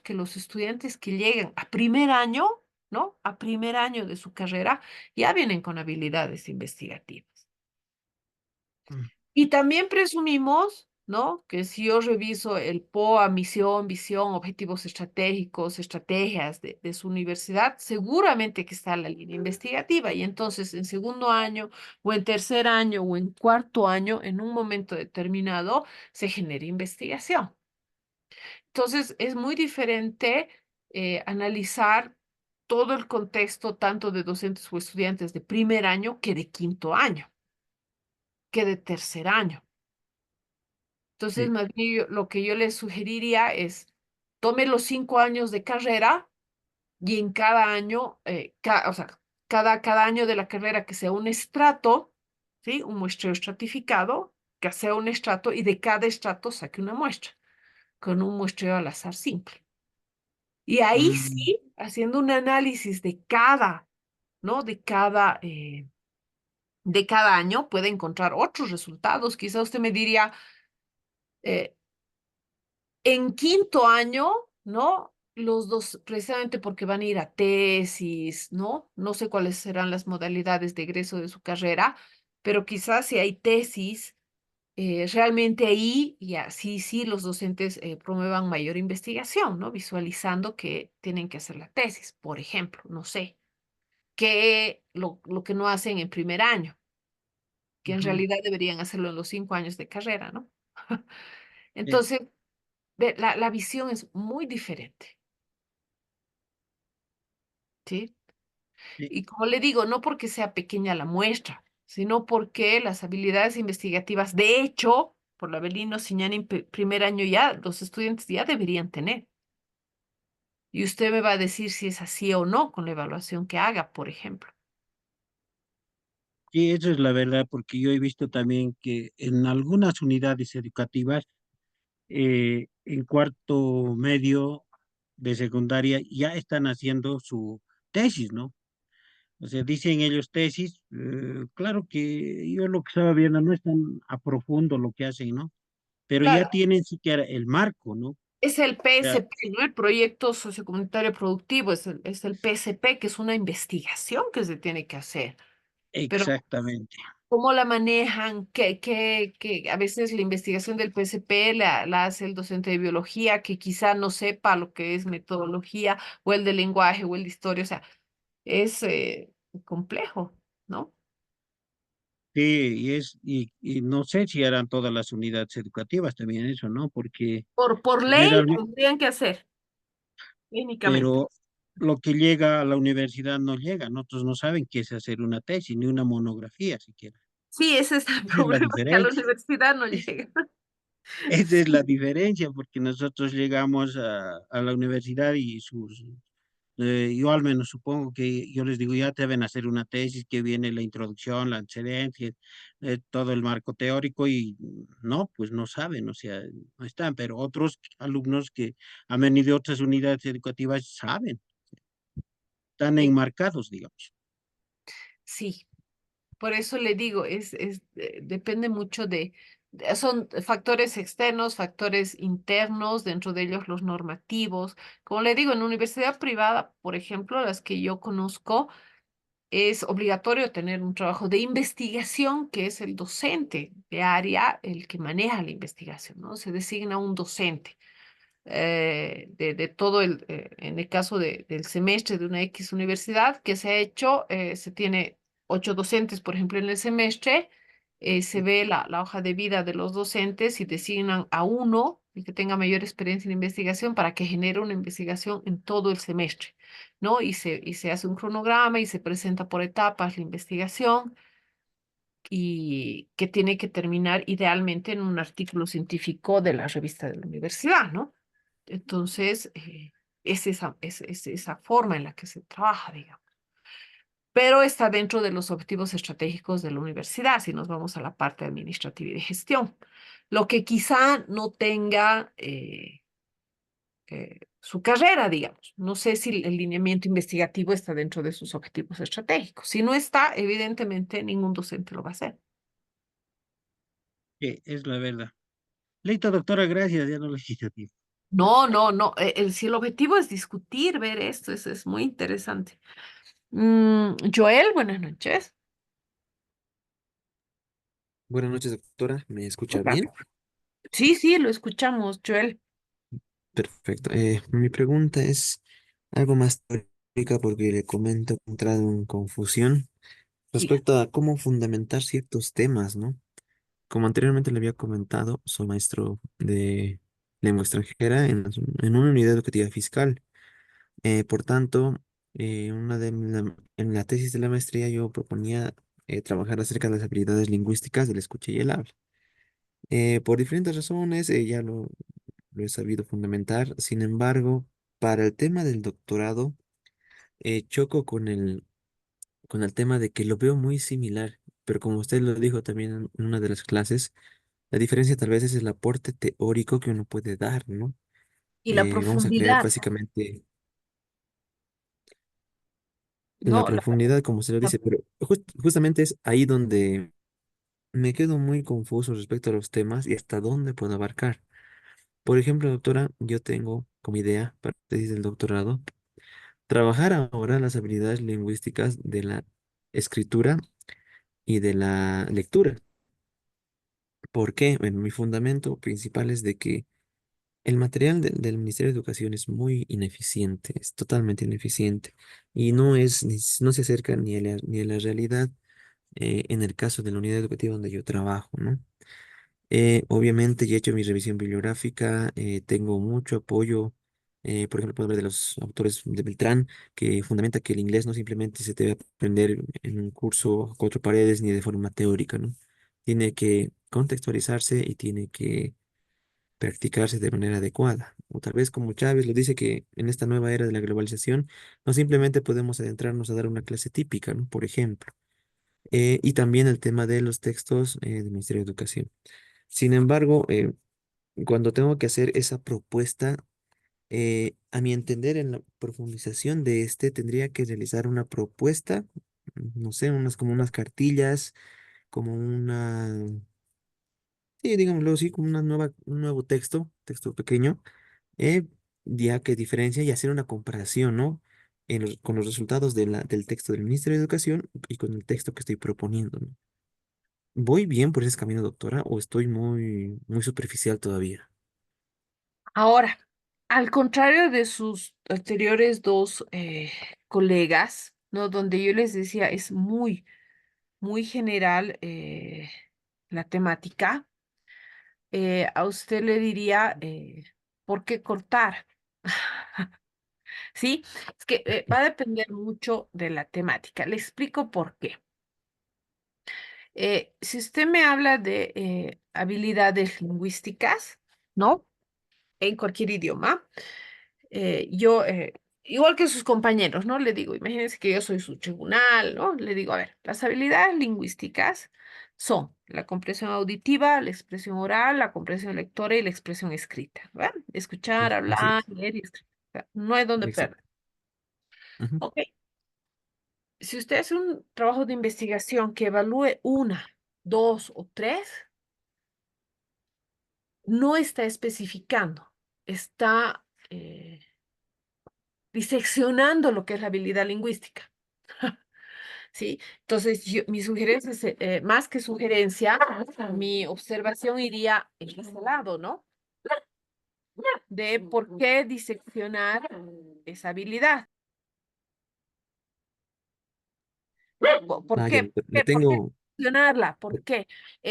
que los estudiantes que llegan a primer año, ¿no? A primer año de su carrera, ya vienen con habilidades investigativas. mm, Y también presumimos, ¿no? Que si yo reviso el POA, misión, visión, objetivos estratégicos, estrategias de su universidad, seguramente que está la línea investigativa. Y entonces en segundo año o en tercer año o en cuarto año, en un momento determinado, se genera investigación. Entonces es muy diferente analizar todo el contexto, tanto de docentes o estudiantes de primer año que de quinto año, que de tercer año. Entonces, sí, más bien lo que yo les sugeriría es tome los 5 años de carrera y en cada año, o sea, cada año de la carrera que sea un estrato, ¿sí? Un muestreo estratificado, que sea un estrato y de cada estrato saque una muestra con un muestreo al azar simple. Y ahí mm, sí, haciendo un análisis de cada, ¿no? De cada año puede encontrar otros resultados. Quizá usted me diría, eh, en quinto año, ¿no? los dos, precisamente porque van a ir a tesis, ¿no? No sé cuáles serán las modalidades de egreso de su carrera, pero quizás si hay tesis, realmente ahí ya sí, sí, los docentes promuevan mayor investigación, ¿no? Visualizando que tienen que hacer la tesis, por ejemplo, no sé, que lo que no hacen en primer año, que en Ujú. realidad deberían hacerlo en los 5 años de carrera, ¿no? Sí, Entonces, la visión es muy diferente, ¿sí? sí. Y como le digo, no porque sea pequeña la muestra, sino porque las habilidades investigativas, de hecho, por la Belino Siñani en primer año ya, los estudiantes ya deberían tener. Y usted me va a decir si es así o no con la evaluación que haga, por ejemplo. Sí, eso es la verdad, porque yo he visto también que en algunas unidades educativas, en cuarto medio de secundaria, ya están haciendo su tesis, ¿no? O sea, dicen ellos tesis, claro que yo lo que estaba viendo no es tan a profundo lo que hacen, ¿no? Pero ya Claro, tienen siquiera el marco, ¿no? O es el sea, PSP, ¿no? El Proyecto Sociocomunitario Productivo, es el PSP, que es una investigación que se tiene que hacer. Pero exactamente. ¿cómo la manejan? Que a veces la investigación del PSP la hace el docente de biología, que quizá no sepa lo que es metodología, o el de lenguaje, o el de historia, o sea, es complejo, ¿no? Sí, y no sé si harán todas las unidades educativas también eso, ¿no? Porque Por ley generalmente, tendrían que hacer, técnicamente. pero lo que llega a la universidad no llega, ¿no? Otros no saben qué es hacer una tesis, ni una monografía siquiera. Sí, ese es el Esa es la problema, que a la diferencia. universidad no llega. Esa es Sí, la diferencia, porque nosotros llegamos a la universidad y yo al menos supongo que yo les digo, ya deben hacer una tesis que viene la introducción, la excelencia, todo el marco teórico y no, pues no saben, o sea, no están, pero otros alumnos que han venido de otras unidades educativas saben, están eh, enmarcados, digamos. sí. Por eso le digo, depende mucho son factores externos, factores internos, dentro de ellos los normativos. Como le digo, en universidad privada, por ejemplo, las que yo conozco, es obligatorio tener un trabajo de investigación, que es el docente de área el que maneja la investigación, ¿no? Se designa un docente de todo en el caso del semestre de una X universidad que se ha hecho, se tiene 8 docentes, por ejemplo, en el semestre, se ve la hoja de vida de los docentes y designan a uno el que tenga mayor experiencia en investigación para que genere una investigación en todo el semestre, ¿no? Y se hace un cronograma y se presenta por etapas la investigación y que tiene que terminar idealmente en un artículo científico de la revista de la universidad, ¿no? Entonces, es esa forma en la que se trabaja, digamos. Pero está dentro de los objetivos estratégicos de la universidad, si nos vamos a la parte administrativa y de gestión. Lo que quizá no tenga su carrera, digamos. No sé si el lineamiento investigativo está dentro de sus objetivos estratégicos. Si no está, evidentemente ningún docente lo va a hacer. Es la verdad. Listo, doctora, gracias, ya no lo quito tiempo. No, no, no. Si el objetivo es discutir, ver esto, es muy interesante. Joel, buenas noches. Buenas noches, doctora. ¿Me escucha bien? Sí, sí, lo escuchamos, Joel. Perfecto. Mi pregunta es algo más teórica porque le comento que he entrado en confusión Diga. respecto a cómo fundamentar ciertos temas, ¿no? Como anteriormente le había comentado, soy maestro de lengua extranjera en una unidad educativa fiscal. Por tanto, en la tesis de la maestría yo proponía trabajar acerca de las habilidades lingüísticas del escucha y el habla. Por diferentes razones, ya lo he sabido fundamentar. Sin embargo, para el tema del doctorado, choco con el tema de que lo veo muy similar, pero como usted lo dijo también en una de las clases, la diferencia tal vez es el aporte teórico que uno puede dar, ¿no? Y la Vamos a crear profundidad, básicamente la ¿no? profundidad, como se lo La- dice, pero justamente es ahí donde me quedo muy confuso respecto a los temas y hasta dónde puedo abarcar. Por ejemplo, doctora, yo tengo como idea para la tesis del doctorado, trabajar ahora las habilidades lingüísticas de la escritura y de la lectura. ¿Por qué? Bueno, mi fundamento principal es de que el material del Ministerio de Educación es muy ineficiente, es totalmente ineficiente y no se acerca ni a la realidad en el caso de la unidad educativa donde yo trabajo, ¿no? Obviamente ya he hecho mi revisión bibliográfica, tengo mucho apoyo, por ejemplo, puedo hablar de los autores de Beltrán, que fundamenta que el inglés no simplemente se debe aprender en un curso a cuatro paredes ni de forma teórica, ¿no? Tiene que contextualizarse y tiene que practicarse de manera adecuada. O tal vez como Chávez lo dice que en esta nueva era de la globalización no simplemente podemos adentrarnos a dar una clase típica, ¿no? Por ejemplo. Y también el tema de los textos del Ministerio de Educación. Sin embargo, cuando tengo que hacer esa propuesta, a mi entender, en la profundización de tendría que realizar una propuesta, no sé, como unas cartillas, como sí, digámoslo así, como un nuevo texto pequeño, eh, ya que diferencia y hacer una comparación, ¿no? Con los resultados del texto del Ministerio de Educación y con el texto que estoy proponiendo, ¿no? ¿Voy bien por ese camino, doctora, o estoy muy superficial todavía? Ahora, al contrario de sus anteriores dos colegas, ¿no? Donde yo les decía, es muy general la temática, a usted le diría, ¿por qué cortar? ¿Sí? Es que va a depender mucho de la temática. Le explico por qué. Si usted me habla de habilidades lingüísticas, ¿no? En cualquier idioma, yo, igual que sus compañeros, ¿no? Le digo, imagínense que yo soy su tribunal, ¿no? Le digo, a ver, las habilidades lingüísticas son la comprensión auditiva, la expresión oral, la comprensión lectora y la expresión escrita, ¿verdad? Escuchar, Así hablar, es. leer y escribir. O sea, no hay donde Exacto. perder. Ujú. Ok. Si usted hace un trabajo de investigación que evalúe una, dos o tres, no está especificando, está diseccionando lo que es la habilidad lingüística. ¿Sí? Entonces, mi sugerencia, más que sugerencia, mi observación iría en ese lado, ¿no? De por qué diseccionar esa habilidad. ¿Por Ah, ya, qué? ¿Por qué diseccionarla? ¿Por qué?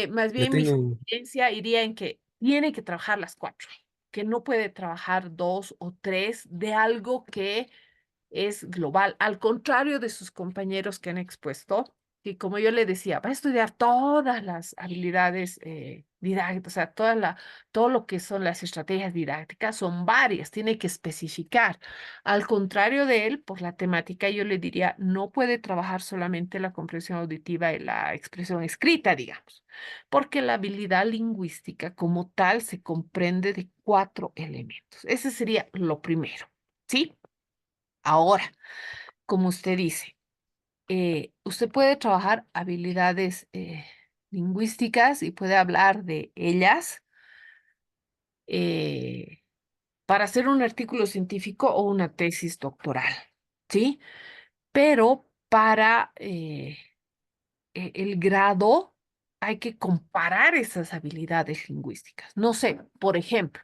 Más le bien mi tengo, sugerencia iría en que tiene que trabajar las cuatro, que no puede trabajar dos o tres de algo que es global, al contrario de sus compañeros que han expuesto, que como yo le decía, va a estudiar todas las habilidades didácticas, o sea, todo lo que son las estrategias didácticas, son varias, tiene que especificar. Al contrario de él, por la temática, yo le diría, no puede trabajar solamente la comprensión auditiva y la expresión escrita, digamos, porque la habilidad lingüística como tal se comprende de cuatro elementos. Ese sería lo primero, ¿sí? Ahora, como usted dice, usted puede trabajar habilidades lingüísticas y puede hablar de ellas eh, para hacer un artículo científico o una tesis doctoral, ¿sí? Pero para el grado hay que comparar esas habilidades lingüísticas. No sé, por ejemplo,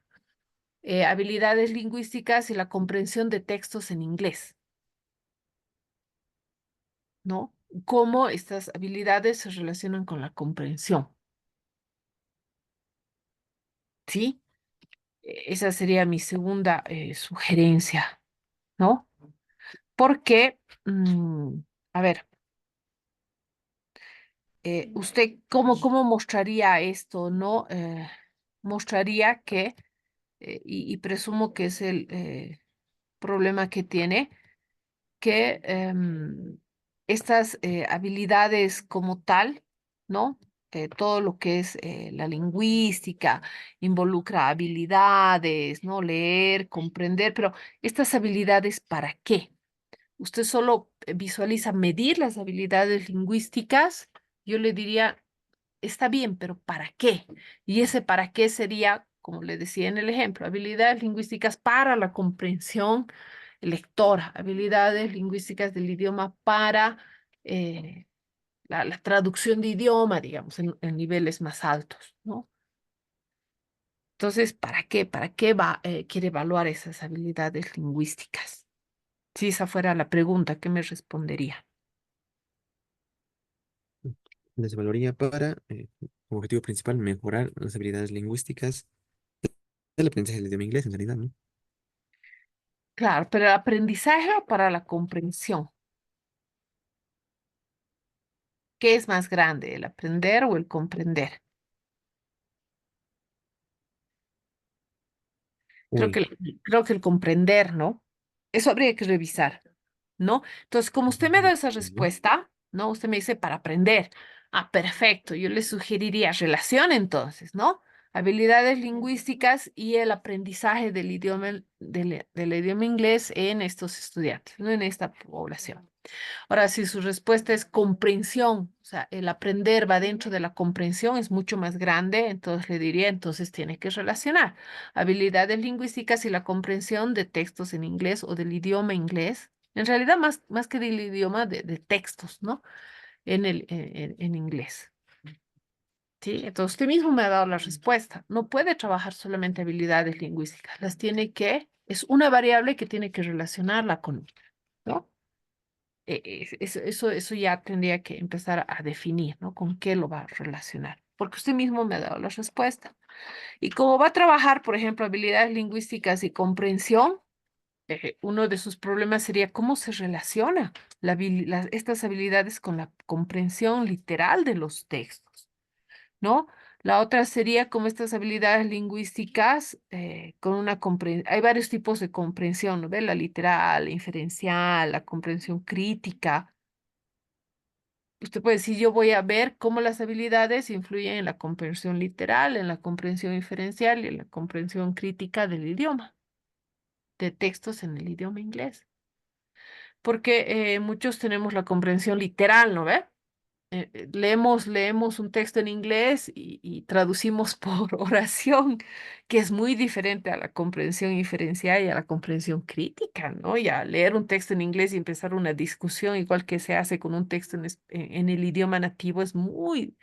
habilidades lingüísticas y la comprensión de textos en inglés. ¿No? Cómo estas habilidades se relacionan con la comprensión, ¿sí? Esa sería mi segunda sugerencia, ¿no? Porque, a ver, usted, ¿cómo mostraría esto, no? Mostraría que, y presumo que es el problema que tiene, que estas habilidades como tal, ¿no? Todo lo que es la lingüística involucra habilidades, ¿no? Leer, comprender, pero estas habilidades, ¿para qué? Usted solo visualiza medir las habilidades lingüísticas, yo le diría, está bien, pero ¿para qué? Y ese para qué sería como le decía en el ejemplo, habilidades lingüísticas para la comprensión lectora, habilidades lingüísticas del idioma para la traducción de idioma, digamos, en niveles más altos, ¿no? Entonces, ¿para qué? ¿Para qué quiere evaluar esas habilidades lingüísticas? Si esa fuera la pregunta, ¿qué me respondería? Les evaluaría para, como objetivo principal, mejorar las habilidades lingüísticas del aprendizaje del idioma inglés, en realidad, ¿no? Claro, pero el aprendizaje o para la comprensión, ¿qué es más grande, el aprender o el comprender? Creo Uy, que, creo que el comprender, ¿no? Eso habría que revisar, ¿no? Entonces, como usted me da esa ¿no? respuesta, ¿no? Usted me dice para aprender. Ah, perfecto. Yo le sugeriría relación entonces, ¿no? Habilidades lingüísticas y el aprendizaje del idioma, del idioma inglés en estos estudiantes, no en esta población. Ahora, si su respuesta es comprensión, o sea, el aprender va dentro de la comprensión, es mucho más grande, entonces le diría, entonces tiene que relacionar habilidades lingüísticas y la comprensión de textos en inglés o del idioma inglés. En realidad, más que del idioma, de textos, ¿no? En inglés. ¿Sí? Entonces, usted mismo me ha dado la respuesta. No puede trabajar solamente habilidades lingüísticas, las tiene que, es una variable que tiene que relacionarla con otra, ¿no? Eso ya tendría que empezar a definir, ¿no? ¿Con qué lo va a relacionar? Porque usted mismo me ha dado la respuesta. Y como va a trabajar, por ejemplo, habilidades lingüísticas y comprensión, uno de sus problemas sería cómo se relaciona estas habilidades con la comprensión literal de los textos, ¿no? La otra sería como estas habilidades lingüísticas con una comprensión. Hay varios tipos de comprensión, ¿no ve? La literal, la inferencial, la comprensión crítica. Usted puede decir, yo voy a ver cómo las habilidades influyen en la comprensión literal, en la comprensión inferencial y en la comprensión crítica del idioma, de textos en el idioma inglés. Porque muchos tenemos la comprensión literal, ¿no ve? Leemos un texto en inglés y traducimos por oración, que es muy diferente a la comprensión inferencial y a la comprensión crítica, ¿no? Y a leer un texto en inglés y empezar una discusión, igual que se hace con un texto en el idioma nativo, es muy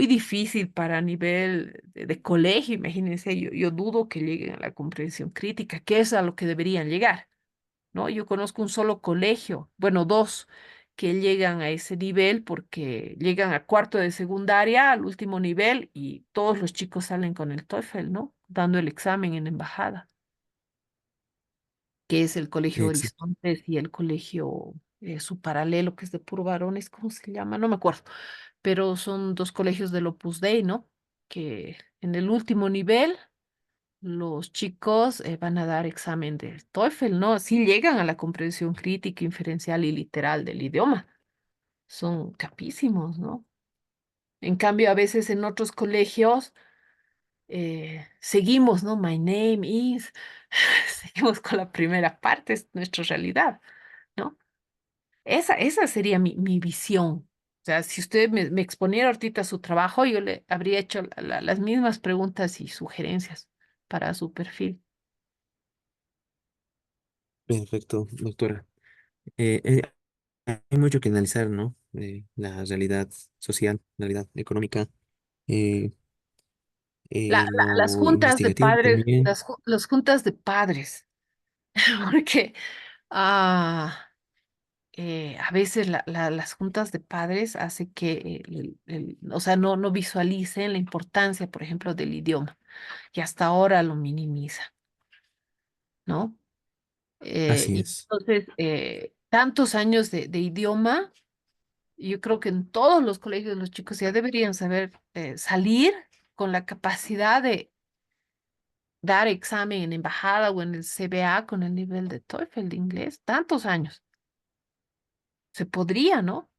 difícil para nivel de colegio. Imagínense, yo dudo que lleguen a la comprensión crítica, que es a lo que deberían llegar. ¿No? Yo conozco un solo colegio, bueno, dos, que llegan a ese nivel porque llegan a cuarto de secundaria, al último nivel, y todos los chicos salen con el TOEFL, ¿no? Dando el examen en embajada, que es el Colegio Exacto. Horizontes y el colegio, su paralelo, que es de puro varones, ¿cómo se llama? No me acuerdo, pero son dos colegios del Opus Dei, ¿no? Que en el último nivel los chicos van a dar examen de TOEFL, ¿no? Sí llegan a la comprensión crítica, inferencial y literal del idioma. Son capísimos, ¿no? En cambio, a veces en otros colegios seguimos, ¿no? My name is, seguimos con la primera parte, es nuestra realidad, ¿no? Esa sería mi visión. O sea, si usted me exponiera ahorita su trabajo, yo le habría hecho las mismas preguntas y sugerencias para su perfil. Perfecto, doctora. Eh, eh, Hay mucho que analizar, ¿no? La realidad social, la realidad económica, eh, Las lo juntas de investigativo padres, también. las juntas de padres, porque ah, a veces las juntas de padres hace que, o sea, no visualicen la importancia, por ejemplo, del idioma, y hasta ahora lo minimiza, ¿no? Así Y es. entonces, tantos años de idioma, yo creo que en todos los colegios los chicos ya deberían saber salir con la capacidad de dar examen en embajada o en el CBA con el nivel de TOEFL de inglés, tantos años. Se podría, ¿no?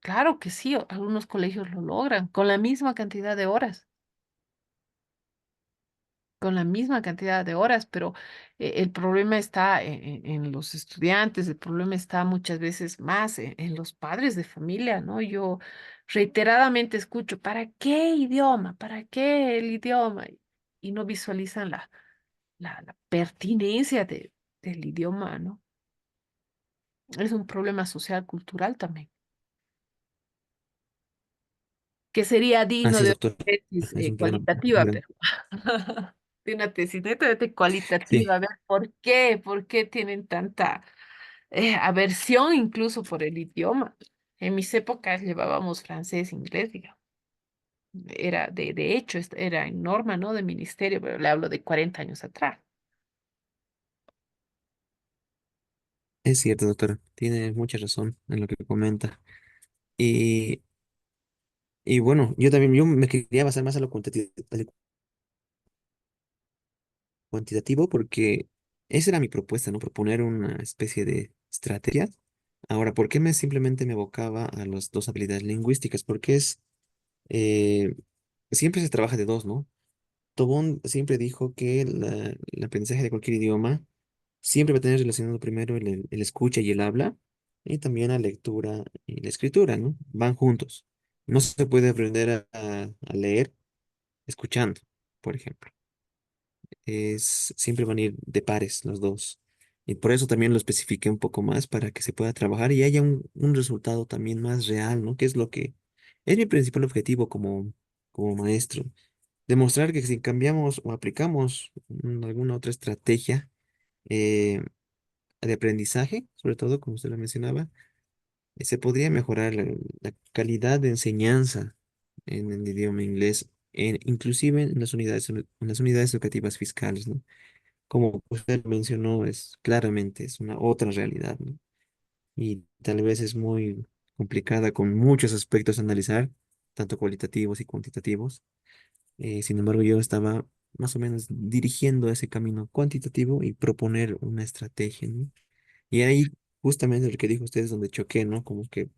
Claro que sí, algunos colegios lo logran con la misma cantidad de horas, con la misma cantidad de horas, pero el problema está en los estudiantes, el problema está muchas veces más en los padres de familia, ¿no? Yo reiteradamente escucho, ¿para qué idioma? ¿Para qué el idioma? Y no visualizan la pertinencia del idioma, ¿no? Es un problema social, cultural también, que sería digno Así es, de una doctora. tesis Es un problema cualitativa, grande. pero de una tesis netamente Sí, cualitativa, a ver por qué tienen tanta aversión incluso por el idioma. En mis épocas llevábamos francés, inglés, digamos. Era de hecho, era en norma, ¿no? De ministerio, pero le hablo de 40 años atrás. es cierto, doctora. Tiene mucha razón en lo que comenta. Y, y bueno, yo también, yo me quería basar más en lo cuantitativo porque esa era mi propuesta, ¿no? Proponer una especie de estrategia. Ahora, ¿por qué simplemente me evocaba a las dos habilidades lingüísticas? Porque eh, siempre se trabaja de dos, ¿no? Tobón siempre dijo que el aprendizaje de cualquier idioma siempre va a tener relacionado primero el escucha y el habla, y también la lectura y la escritura, ¿no? Van juntos. No se puede aprender a leer escuchando, por ejemplo. Siempre van a ir de pares los dos. Y por eso también lo especifiqué un poco más para que se pueda trabajar y haya un resultado también más real, ¿no? Que es lo que es mi principal objetivo como maestro. Demostrar que si cambiamos o aplicamos alguna otra estrategia eh, de aprendizaje, sobre todo, como usted lo mencionaba, se podría mejorar la calidad de enseñanza en el idioma inglés, inclusive en las unidades educativas fiscales, ¿no? Como usted mencionó, claramente es una otra realidad, ¿no? Y tal vez es muy complicada con muchos aspectos a analizar, tanto cualitativos y cuantitativos. Sin embargo, yo estaba más o menos dirigiendo ese camino cuantitativo y proponer una estrategia, ¿no? Y ahí, justamente lo que dijo usted es donde choqué, ¿no? Como que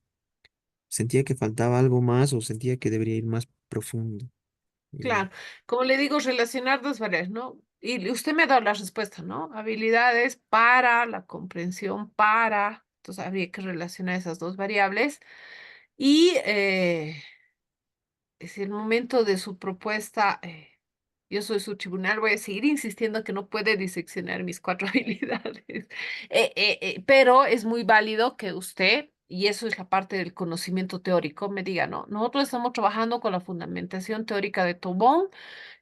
sentía que faltaba algo más o sentía que debería ir más profundo. Y, Claro, como le digo, relacionar dos variables, ¿no? Y usted me ha dado la respuesta, ¿no? Habilidades para la comprensión, para. Entonces habría que relacionar esas dos variables. Y es el momento de su propuesta. Yo soy su tribunal, voy a seguir insistiendo que no puede diseccionar mis cuatro habilidades. Pero es muy válido que usted, y eso es la parte del conocimiento teórico, me diga, ¿no? Nosotros estamos trabajando con la fundamentación teórica de Tobón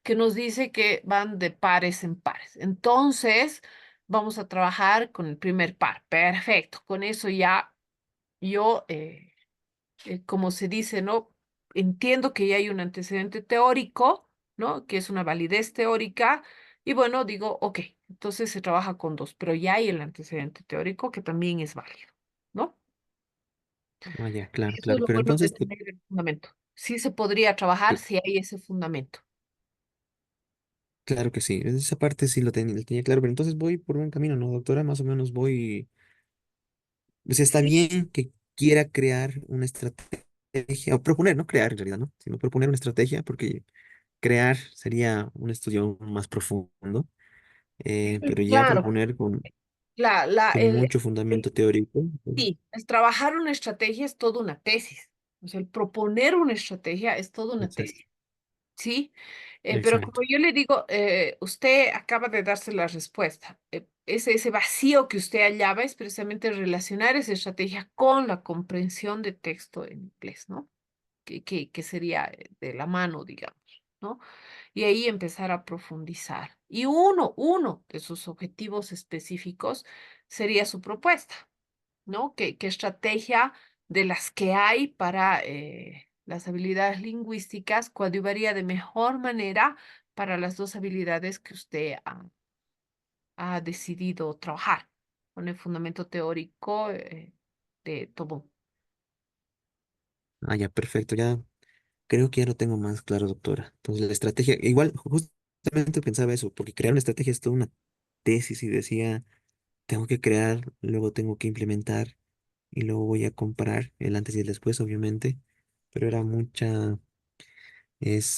que nos dice que van de pares en pares. Entonces, vamos a trabajar con el primer par. Perfecto. Con eso ya yo, como se dice, ¿no? Entiendo que ya hay un antecedente teórico, ¿no? Que es una validez teórica. Y bueno, digo, ok, entonces se trabaja con dos, pero ya hay el antecedente teórico que también es válido, ¿no? ya, claro, Eso es claro. lo Pero bueno de entonces, tener el fundamento. Sí se podría trabajar si hay ese fundamento. claro que sí. Esa parte sí lo tenía claro, pero entonces voy por buen camino, ¿no, doctora? Más o menos voy. O sea, está Sí, bien que quiera crear una estrategia, o proponer, no crear en realidad, ¿no? Sino proponer una estrategia, porque crear sería un estudio más profundo, pero ya claro. proponer La, la, con el, mucho fundamento teórico. Sí, el trabajar una estrategia es toda una tesis. O sea, el proponer una estrategia es toda una Exacto, tesis, ¿sí? Pero como exacto. yo le digo, usted acaba de darse la respuesta. Ese vacío que usted hallaba es precisamente relacionar esa estrategia con la comprensión de texto en inglés, ¿no? Que sería de la mano, digamos, ¿no? Y ahí empezar a profundizar. Y uno de sus objetivos específicos sería su propuesta. ¿No? ¿Qué estrategia de las que hay para las habilidades lingüísticas coadyuvaría de mejor manera para las dos habilidades que usted ha decidido trabajar con el fundamento teórico de Tobón? Ya, perfecto. Ya creo que ya lo tengo más claro, doctora. Entonces, la estrategia, igual, justamente pensaba eso, porque crear una estrategia es toda una tesis y decía, tengo que crear, luego tengo que implementar y luego voy a comparar el antes y el después, obviamente, pero era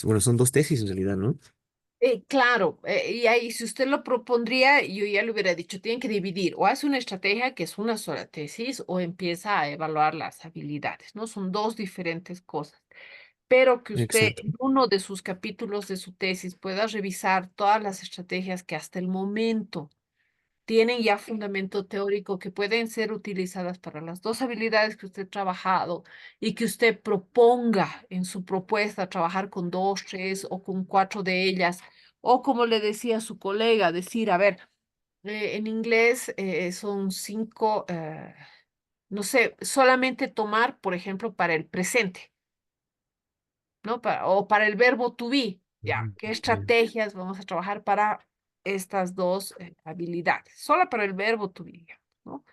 bueno, son dos tesis en realidad, ¿no? Claro, y ahí si usted lo propondría, yo ya le hubiera dicho, tienen que dividir, o hace una estrategia que es una sola tesis, o empieza a evaluar las habilidades, ¿no? Son dos diferentes cosas. Pero que usted Exacto. en uno de sus capítulos de su tesis pueda revisar todas las estrategias que hasta el momento tienen ya fundamento teórico que pueden ser utilizadas para las dos habilidades que usted ha trabajado y que usted proponga en su propuesta trabajar con dos, tres o con cuatro de ellas. O como le decía su colega, decir, a ver, en inglés son cinco, no sé, solamente tomar, por ejemplo, para el presente, ¿no? O para el verbo to be, ya, Ujú. ¿qué Ya. estrategias vamos a trabajar para estas dos habilidades? Solo para el verbo to be, ya, ¿no?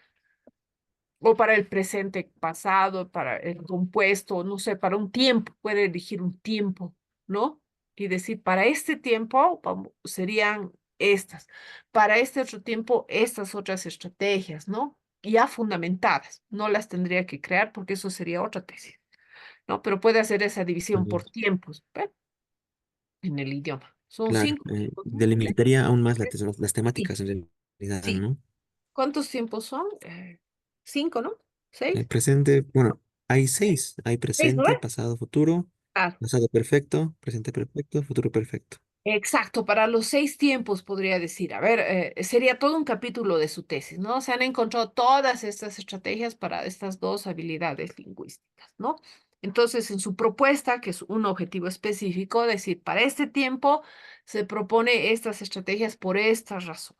O para el presente pasado, para el compuesto, no sé, para un tiempo, puede elegir un tiempo, ¿no? Y decir, para este tiempo serían estas, para este otro tiempo, estas otras estrategias, ¿no? Ya fundamentadas, no las tendría que crear porque eso sería otra tesis, ¿no? Pero puede hacer esa división por Correcto. tiempos, ¿ve? En el idioma. Son Claro, cinco tiempos, ¿no? delimitaría aún más las Sí, temáticas en realidad, sí. ¿no? ¿Cuántos tiempos son? Cinco, ¿no? ¿Seis? Presente, bueno, hay Seis, seis. Hay seis, ¿no? presente, pasado, futuro, Ah, pasado perfecto, presente perfecto, futuro perfecto. exacto, para los seis tiempos podría decir, a ver, sería todo un capítulo de su tesis, ¿no? Se han encontrado todas estas estrategias para estas dos habilidades lingüísticas, ¿no? Entonces, en su propuesta, que es un objetivo específico, decir, para este tiempo se propone estas estrategias por estas razones.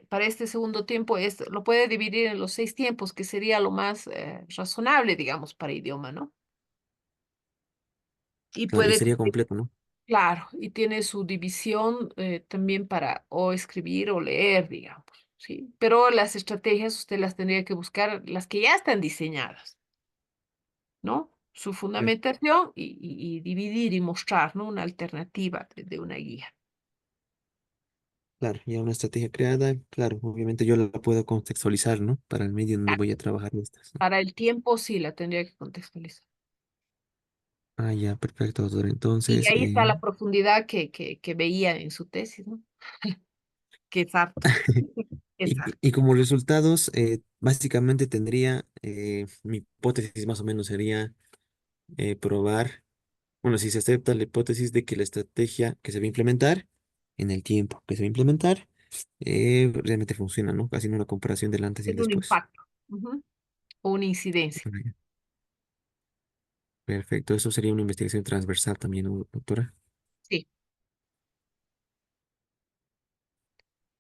Para este segundo tiempo, lo puede dividir en los seis tiempos, que sería lo más razonable, digamos, para idioma, ¿no? Y Claro, y puede sería completo, ¿no? Claro, y tiene su división también para o escribir o leer, digamos, ¿sí? Pero las estrategias usted las tendría que buscar, las que ya están diseñadas, ¿no? Su Sí. fundamentación y dividir y mostrar, ¿no? Una alternativa de una guía. Claro, ya una estrategia creada, claro, obviamente yo la puedo contextualizar, ¿no? Para el medio donde Ah, voy a trabajar estas, ¿no? para el tiempo sí la tendría que contextualizar. Ah, ya, perfecto, doctor. Y Entonces, ahí está la profundidad que veía en su tesis, ¿no? Que es harto, es harto. y como resultados, básicamente tendría, mi hipótesis más o menos sería probar, bueno, si se acepta la hipótesis de que la estrategia que se va a implementar en el tiempo que se va a implementar, realmente funciona, ¿no? Haciendo una comparación del antes y el Tiene un después. impacto, ujú, o una incidencia. Ah, ya. Perfecto, eso sería una investigación transversal también, ¿no, doctora? Sí.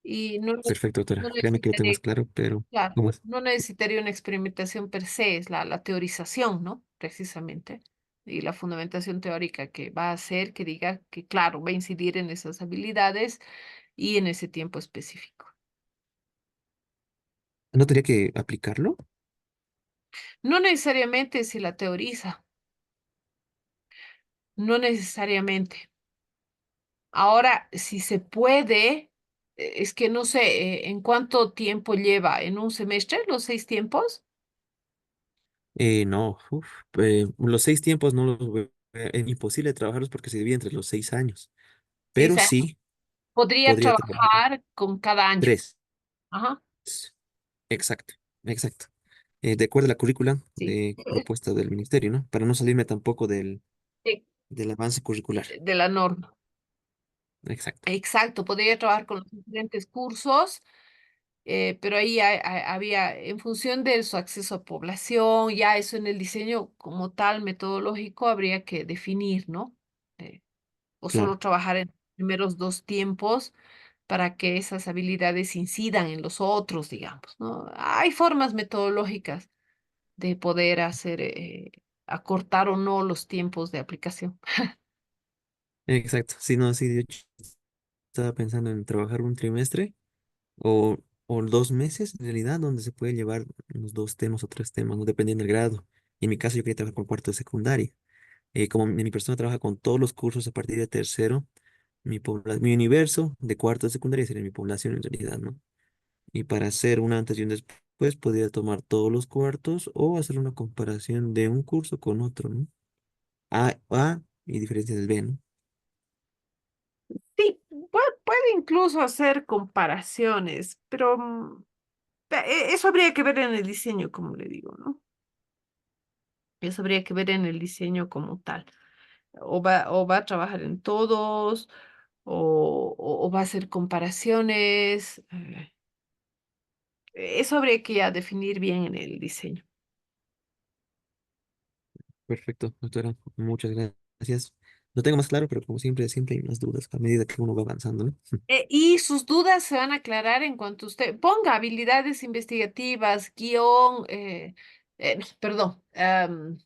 Y no, Perfecto, no doctora. Créame que lo tengo necesitaría, más claro, pero claro, ¿cómo es? no necesitaría una experimentación per se, es la teorización, ¿no? Precisamente. Y la fundamentación teórica que va a hacer que diga que, claro, va a incidir en esas habilidades y en ese tiempo específico. ¿No tendría que aplicarlo? No necesariamente si la teoriza, no necesariamente. Ahora, si se puede, es que no sé, ¿en cuánto tiempo lleva? ¿En un semestre los seis tiempos? No, los 6 tiempos no los es imposible trabajarlos porque se divide entre los 6 años, Sí, pero sí podría podría trabajar trabajar con cada año. 3. Ajá, Exacto, exacto. De acuerdo a la currícula sí. propuesta del ministerio, ¿no? Para no salirme tampoco Sí, del avance curricular. de la norma. Exacto, Exacto, podría trabajar con los diferentes cursos, pero ahí había, en función de su acceso a población, ya eso en el diseño como tal metodológico habría que definir, ¿no? O solo claro. trabajar en los primeros dos tiempos para que esas habilidades incidan en los otros, digamos, ¿no? Hay formas metodológicas de poder hacer, acortar o no los tiempos de aplicación. Exacto. Sí, no, sí, de hecho, estaba pensando en trabajar un trimestre o, o 2 meses, en realidad, donde se puede llevar unos 2 temas o 3 temas, ¿no? Dependiendo del grado. Y en mi caso, yo quería trabajar con cuarto de secundaria. Como mi persona trabaja con todos los cursos a partir de tercero, mi universo de cuarto de secundaria sería mi población en realidad, ¿no? Y para hacer un antes y un después, podría tomar todos los cuartos o hacer una comparación de un curso con otro, ¿no? A y diferencia del B, ¿no? Sí, puede incluso hacer comparaciones, pero eso habría que ver en el diseño, como le digo, ¿no? Eso habría que ver en el diseño como tal. O va a trabajar en todos, o va a hacer comparaciones. Eso habría que ya definir bien en el diseño. Perfecto, doctora. Muchas gracias. Lo tengo más claro, pero como siempre hay unas dudas a medida que uno va avanzando, ¿no? Y sus dudas se van a aclarar en cuanto usted ponga habilidades investigativas, guión, no, perdón,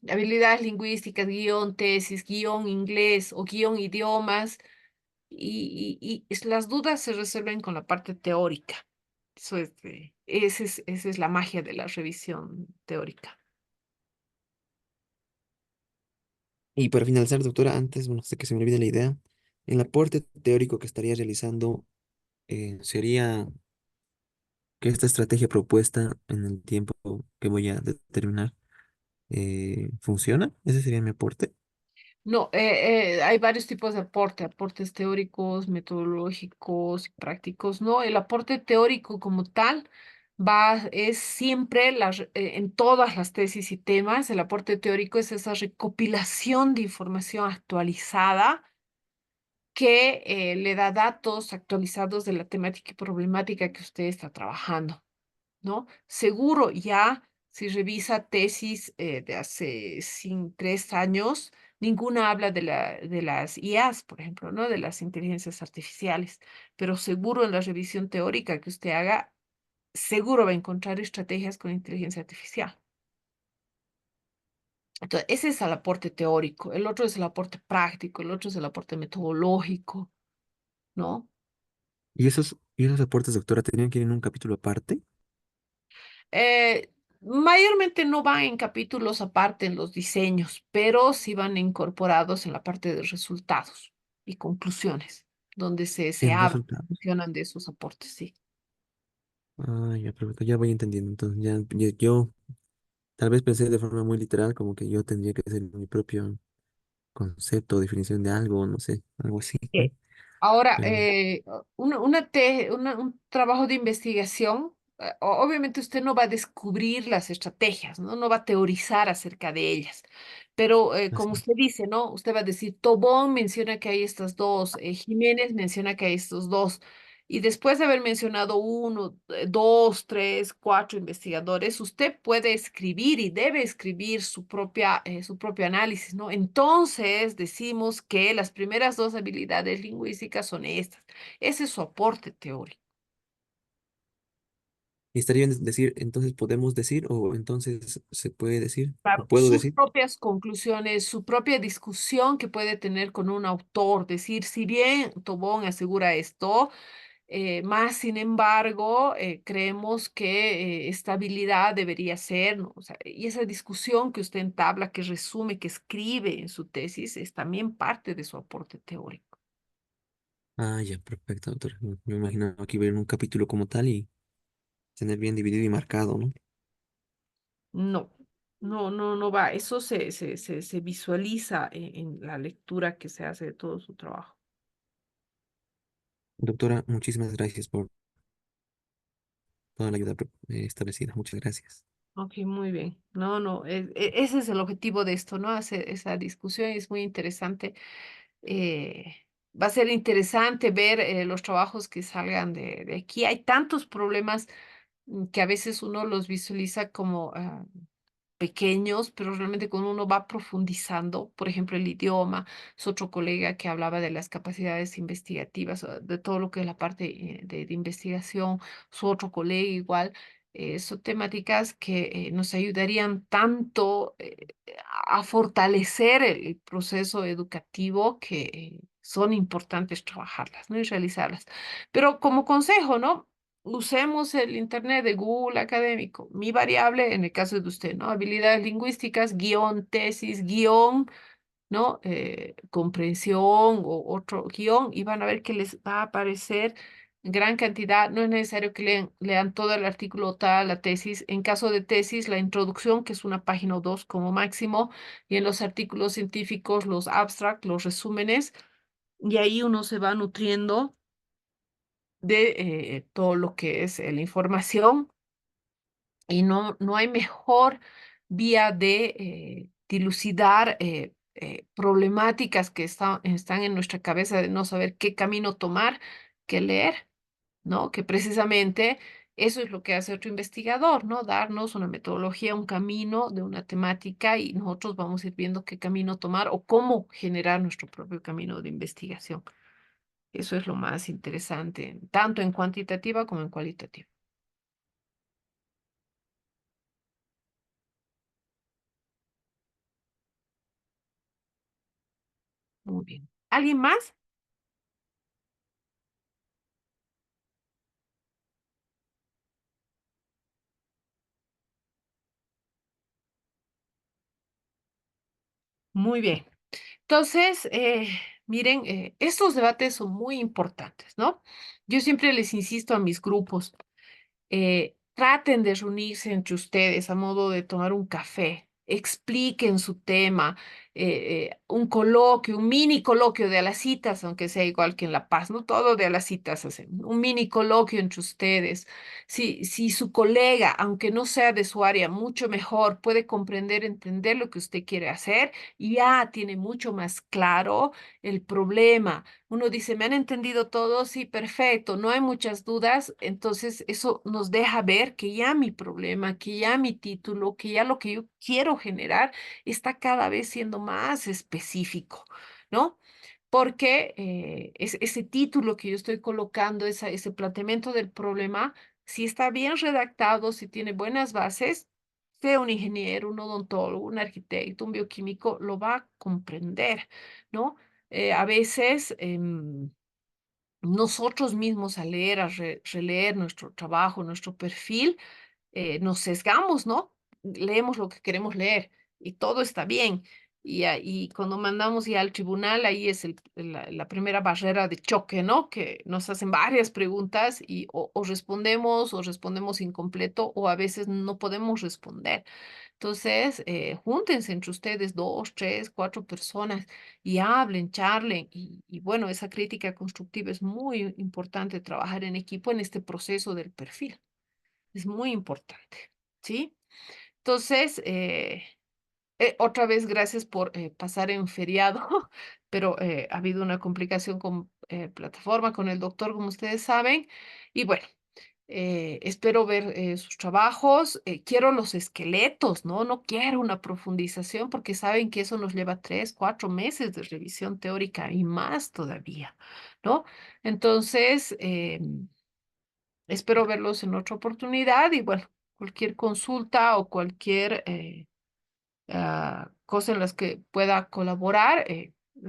habilidades lingüísticas, guión tesis, guión inglés o guión idiomas. Las dudas se resuelven con la parte teórica. Eso es, esa es la magia de la revisión teórica. Y para finalizar, doctora, antes, bueno, hasta que se me olvide la idea, el aporte teórico que estaría realizando sería que esta estrategia propuesta en el tiempo que voy a determinar funciona. Ese sería mi aporte. No, hay varios tipos de aporte, aportes teóricos, metodológicos y prácticos, ¿no? El aporte teórico como tal es siempre en todas las tesis y temas, el aporte teórico es esa recopilación de información actualizada que le da datos actualizados de la temática y problemática que usted está trabajando, ¿no? Seguro ya, si revisa tesis de hace 3 años, ninguna habla de las IAs, por ejemplo, ¿no? De las inteligencias artificiales, pero seguro en la revisión teórica que usted haga, seguro va a encontrar estrategias con inteligencia artificial. Entonces, ese es el aporte teórico, el otro es el aporte práctico, el otro es el aporte metodológico, ¿no? Y esos aportes, doctora, tenían que ir en un capítulo aparte. Eh, Mayormente no van en capítulos aparte en los diseños, pero sí van incorporados en la parte de resultados y conclusiones, donde se En habla, resultados. mencionan de esos aportes, sí. Ah, ya, perfecto, ya voy entendiendo. Entonces, yo tal vez pensé de forma muy literal, como que yo tendría que hacer mi propio concepto o definición de algo, no sé, algo así, ¿no? Ahora, Pero, un trabajo de investigación, obviamente usted no va a descubrir las estrategias, ¿no? No va a teorizar acerca de ellas, pero como así. usted dice, ¿no? Usted va a decir, Tobón menciona que hay estas dos, Jiménez menciona que hay estos dos, y después de haber mencionado uno, dos, tres, cuatro investigadores, usted puede escribir y debe escribir su propio análisis, ¿no? Entonces decimos que las primeras dos habilidades lingüísticas son estas. Ese es su aporte teórico. Y estaría bien decir, entonces podemos decir, o entonces se puede decir, o Claro, puedo sus decir. propias conclusiones, su propia discusión que puede tener con un autor, decir, si bien Tobón asegura esto, más sin embargo, creemos que esta habilidad debería ser, ¿no? O sea, y esa discusión que usted entabla, que resume, que escribe en su tesis, es también parte de su aporte teórico. Ah, ya, perfecto, doctor. Me imagino aquí ver un capítulo como tal y tener bien dividido y marcado, ¿no? No, no va. Eso se visualiza en la lectura que se hace de todo su trabajo. Doctora, muchísimas gracias por toda la ayuda establecida. Muchas gracias. Ok, muy bien. No, ese es el objetivo de esto, ¿no? Hacer esa discusión y es muy interesante. eh, Va a ser interesante ver los trabajos que salgan de aquí. Hay tantos problemas que a veces uno los visualiza como pequeños, pero realmente cuando uno va profundizando, por ejemplo, el idioma, es otro colega que hablaba de las capacidades investigativas, de todo lo que es la parte de investigación, su otro colega igual. Son temáticas que nos ayudarían tanto a fortalecer el proceso educativo que son importantes trabajarlas, ¿no? Y realizarlas. Pero como consejo, ¿no? Usemos el Internet de Google Académico. Mi variable, en el caso de usted, ¿no? Habilidades lingüísticas, guión, tesis, guión, ¿no? Comprensión o otro guión, y van a ver que les va a aparecer gran cantidad. No es necesario que lean todo el artículo o toda la tesis. En caso de tesis, la introducción, que es una página o dos como máximo, y en los artículos científicos, los abstracts, los resúmenes, y ahí uno se va nutriendo de todo lo que es la información y no hay mejor vía de dilucidar problemáticas que están en nuestra cabeza de no saber qué camino tomar que leer, ¿no? Que precisamente eso es lo que hace otro investigador, ¿no? Darnos una metodología, un camino de una temática y nosotros vamos a ir viendo qué camino tomar o cómo generar nuestro propio camino de investigación. Eso es lo más interesante, tanto en cuantitativa como en cualitativa. Muy bien. ¿Alguien más? Muy bien. Entonces, miren, estos debates son muy importantes, ¿no? Yo siempre les insisto a mis grupos, traten de reunirse entre ustedes a modo de tomar un café, expliquen su tema, un coloquio, un mini coloquio de a las citas, aunque sea igual que en La Paz, no todo de a las citas hacen, un mini coloquio entre ustedes. Si su colega, aunque no sea de su área, mucho mejor puede comprender, entender lo que usted quiere hacer, y ya tiene mucho más claro el problema. Uno dice, ¿me han entendido todos? Sí, perfecto, no hay muchas dudas. Entonces, eso nos deja ver que ya mi problema, que ya mi título, que ya lo que yo quiero generar está cada vez siendo más específico, ¿no? Porque ese título que yo estoy colocando, ese planteamiento del problema, si está bien redactado, si tiene buenas bases, sea un ingeniero, un odontólogo, un arquitecto, un bioquímico, lo va a comprender, ¿no? A veces nosotros mismos al leer, releer nuestro trabajo, nuestro perfil, nos sesgamos, ¿no? Leemos lo que queremos leer y todo está bien. Y cuando mandamos ya al tribunal, ahí es la primera barrera de choque, ¿no? Que nos hacen varias preguntas y o respondemos incompleto o a veces no podemos responder. Entonces, júntense entre ustedes dos, tres, cuatro personas y hablen, charlen. Y bueno, esa crítica constructiva es muy importante trabajar en equipo en este proceso del perfil. Es muy importante, ¿sí? Entonces, otra vez, gracias por pasar en feriado, pero ha habido una complicación con plataforma, con el doctor, como ustedes saben. Y bueno, espero ver sus trabajos. Quiero los esqueletos, ¿no? No quiero una profundización porque saben que eso nos lleva 3, 4 meses de revisión teórica y más todavía, ¿no? Entonces, espero verlos en otra oportunidad y bueno, cualquier consulta o cualquier cosa en las que pueda colaborar,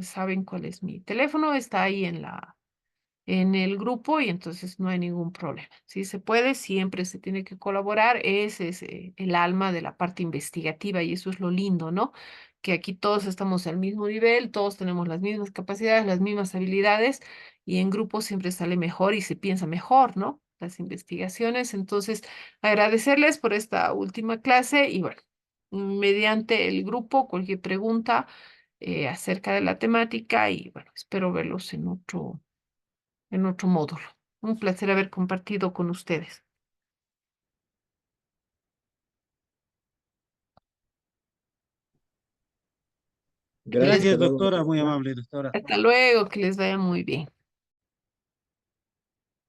saben cuál es mi teléfono, está ahí en el grupo y entonces no hay ningún problema. Si se puede, siempre se tiene que colaborar. Ese es el alma de la parte investigativa y eso es lo lindo, ¿no? Que aquí todos estamos al mismo nivel, todos tenemos las mismas capacidades, las mismas habilidades y en grupo siempre sale mejor y se piensa mejor, ¿no? Las investigaciones. Entonces, agradecerles por esta última clase y bueno, mediante el grupo, cualquier pregunta acerca de la temática y bueno, espero verlos en otro módulo. Un placer haber compartido con ustedes. Que les- Gracias, doctora, muy amable, doctora. Hasta luego, que les vaya muy bien.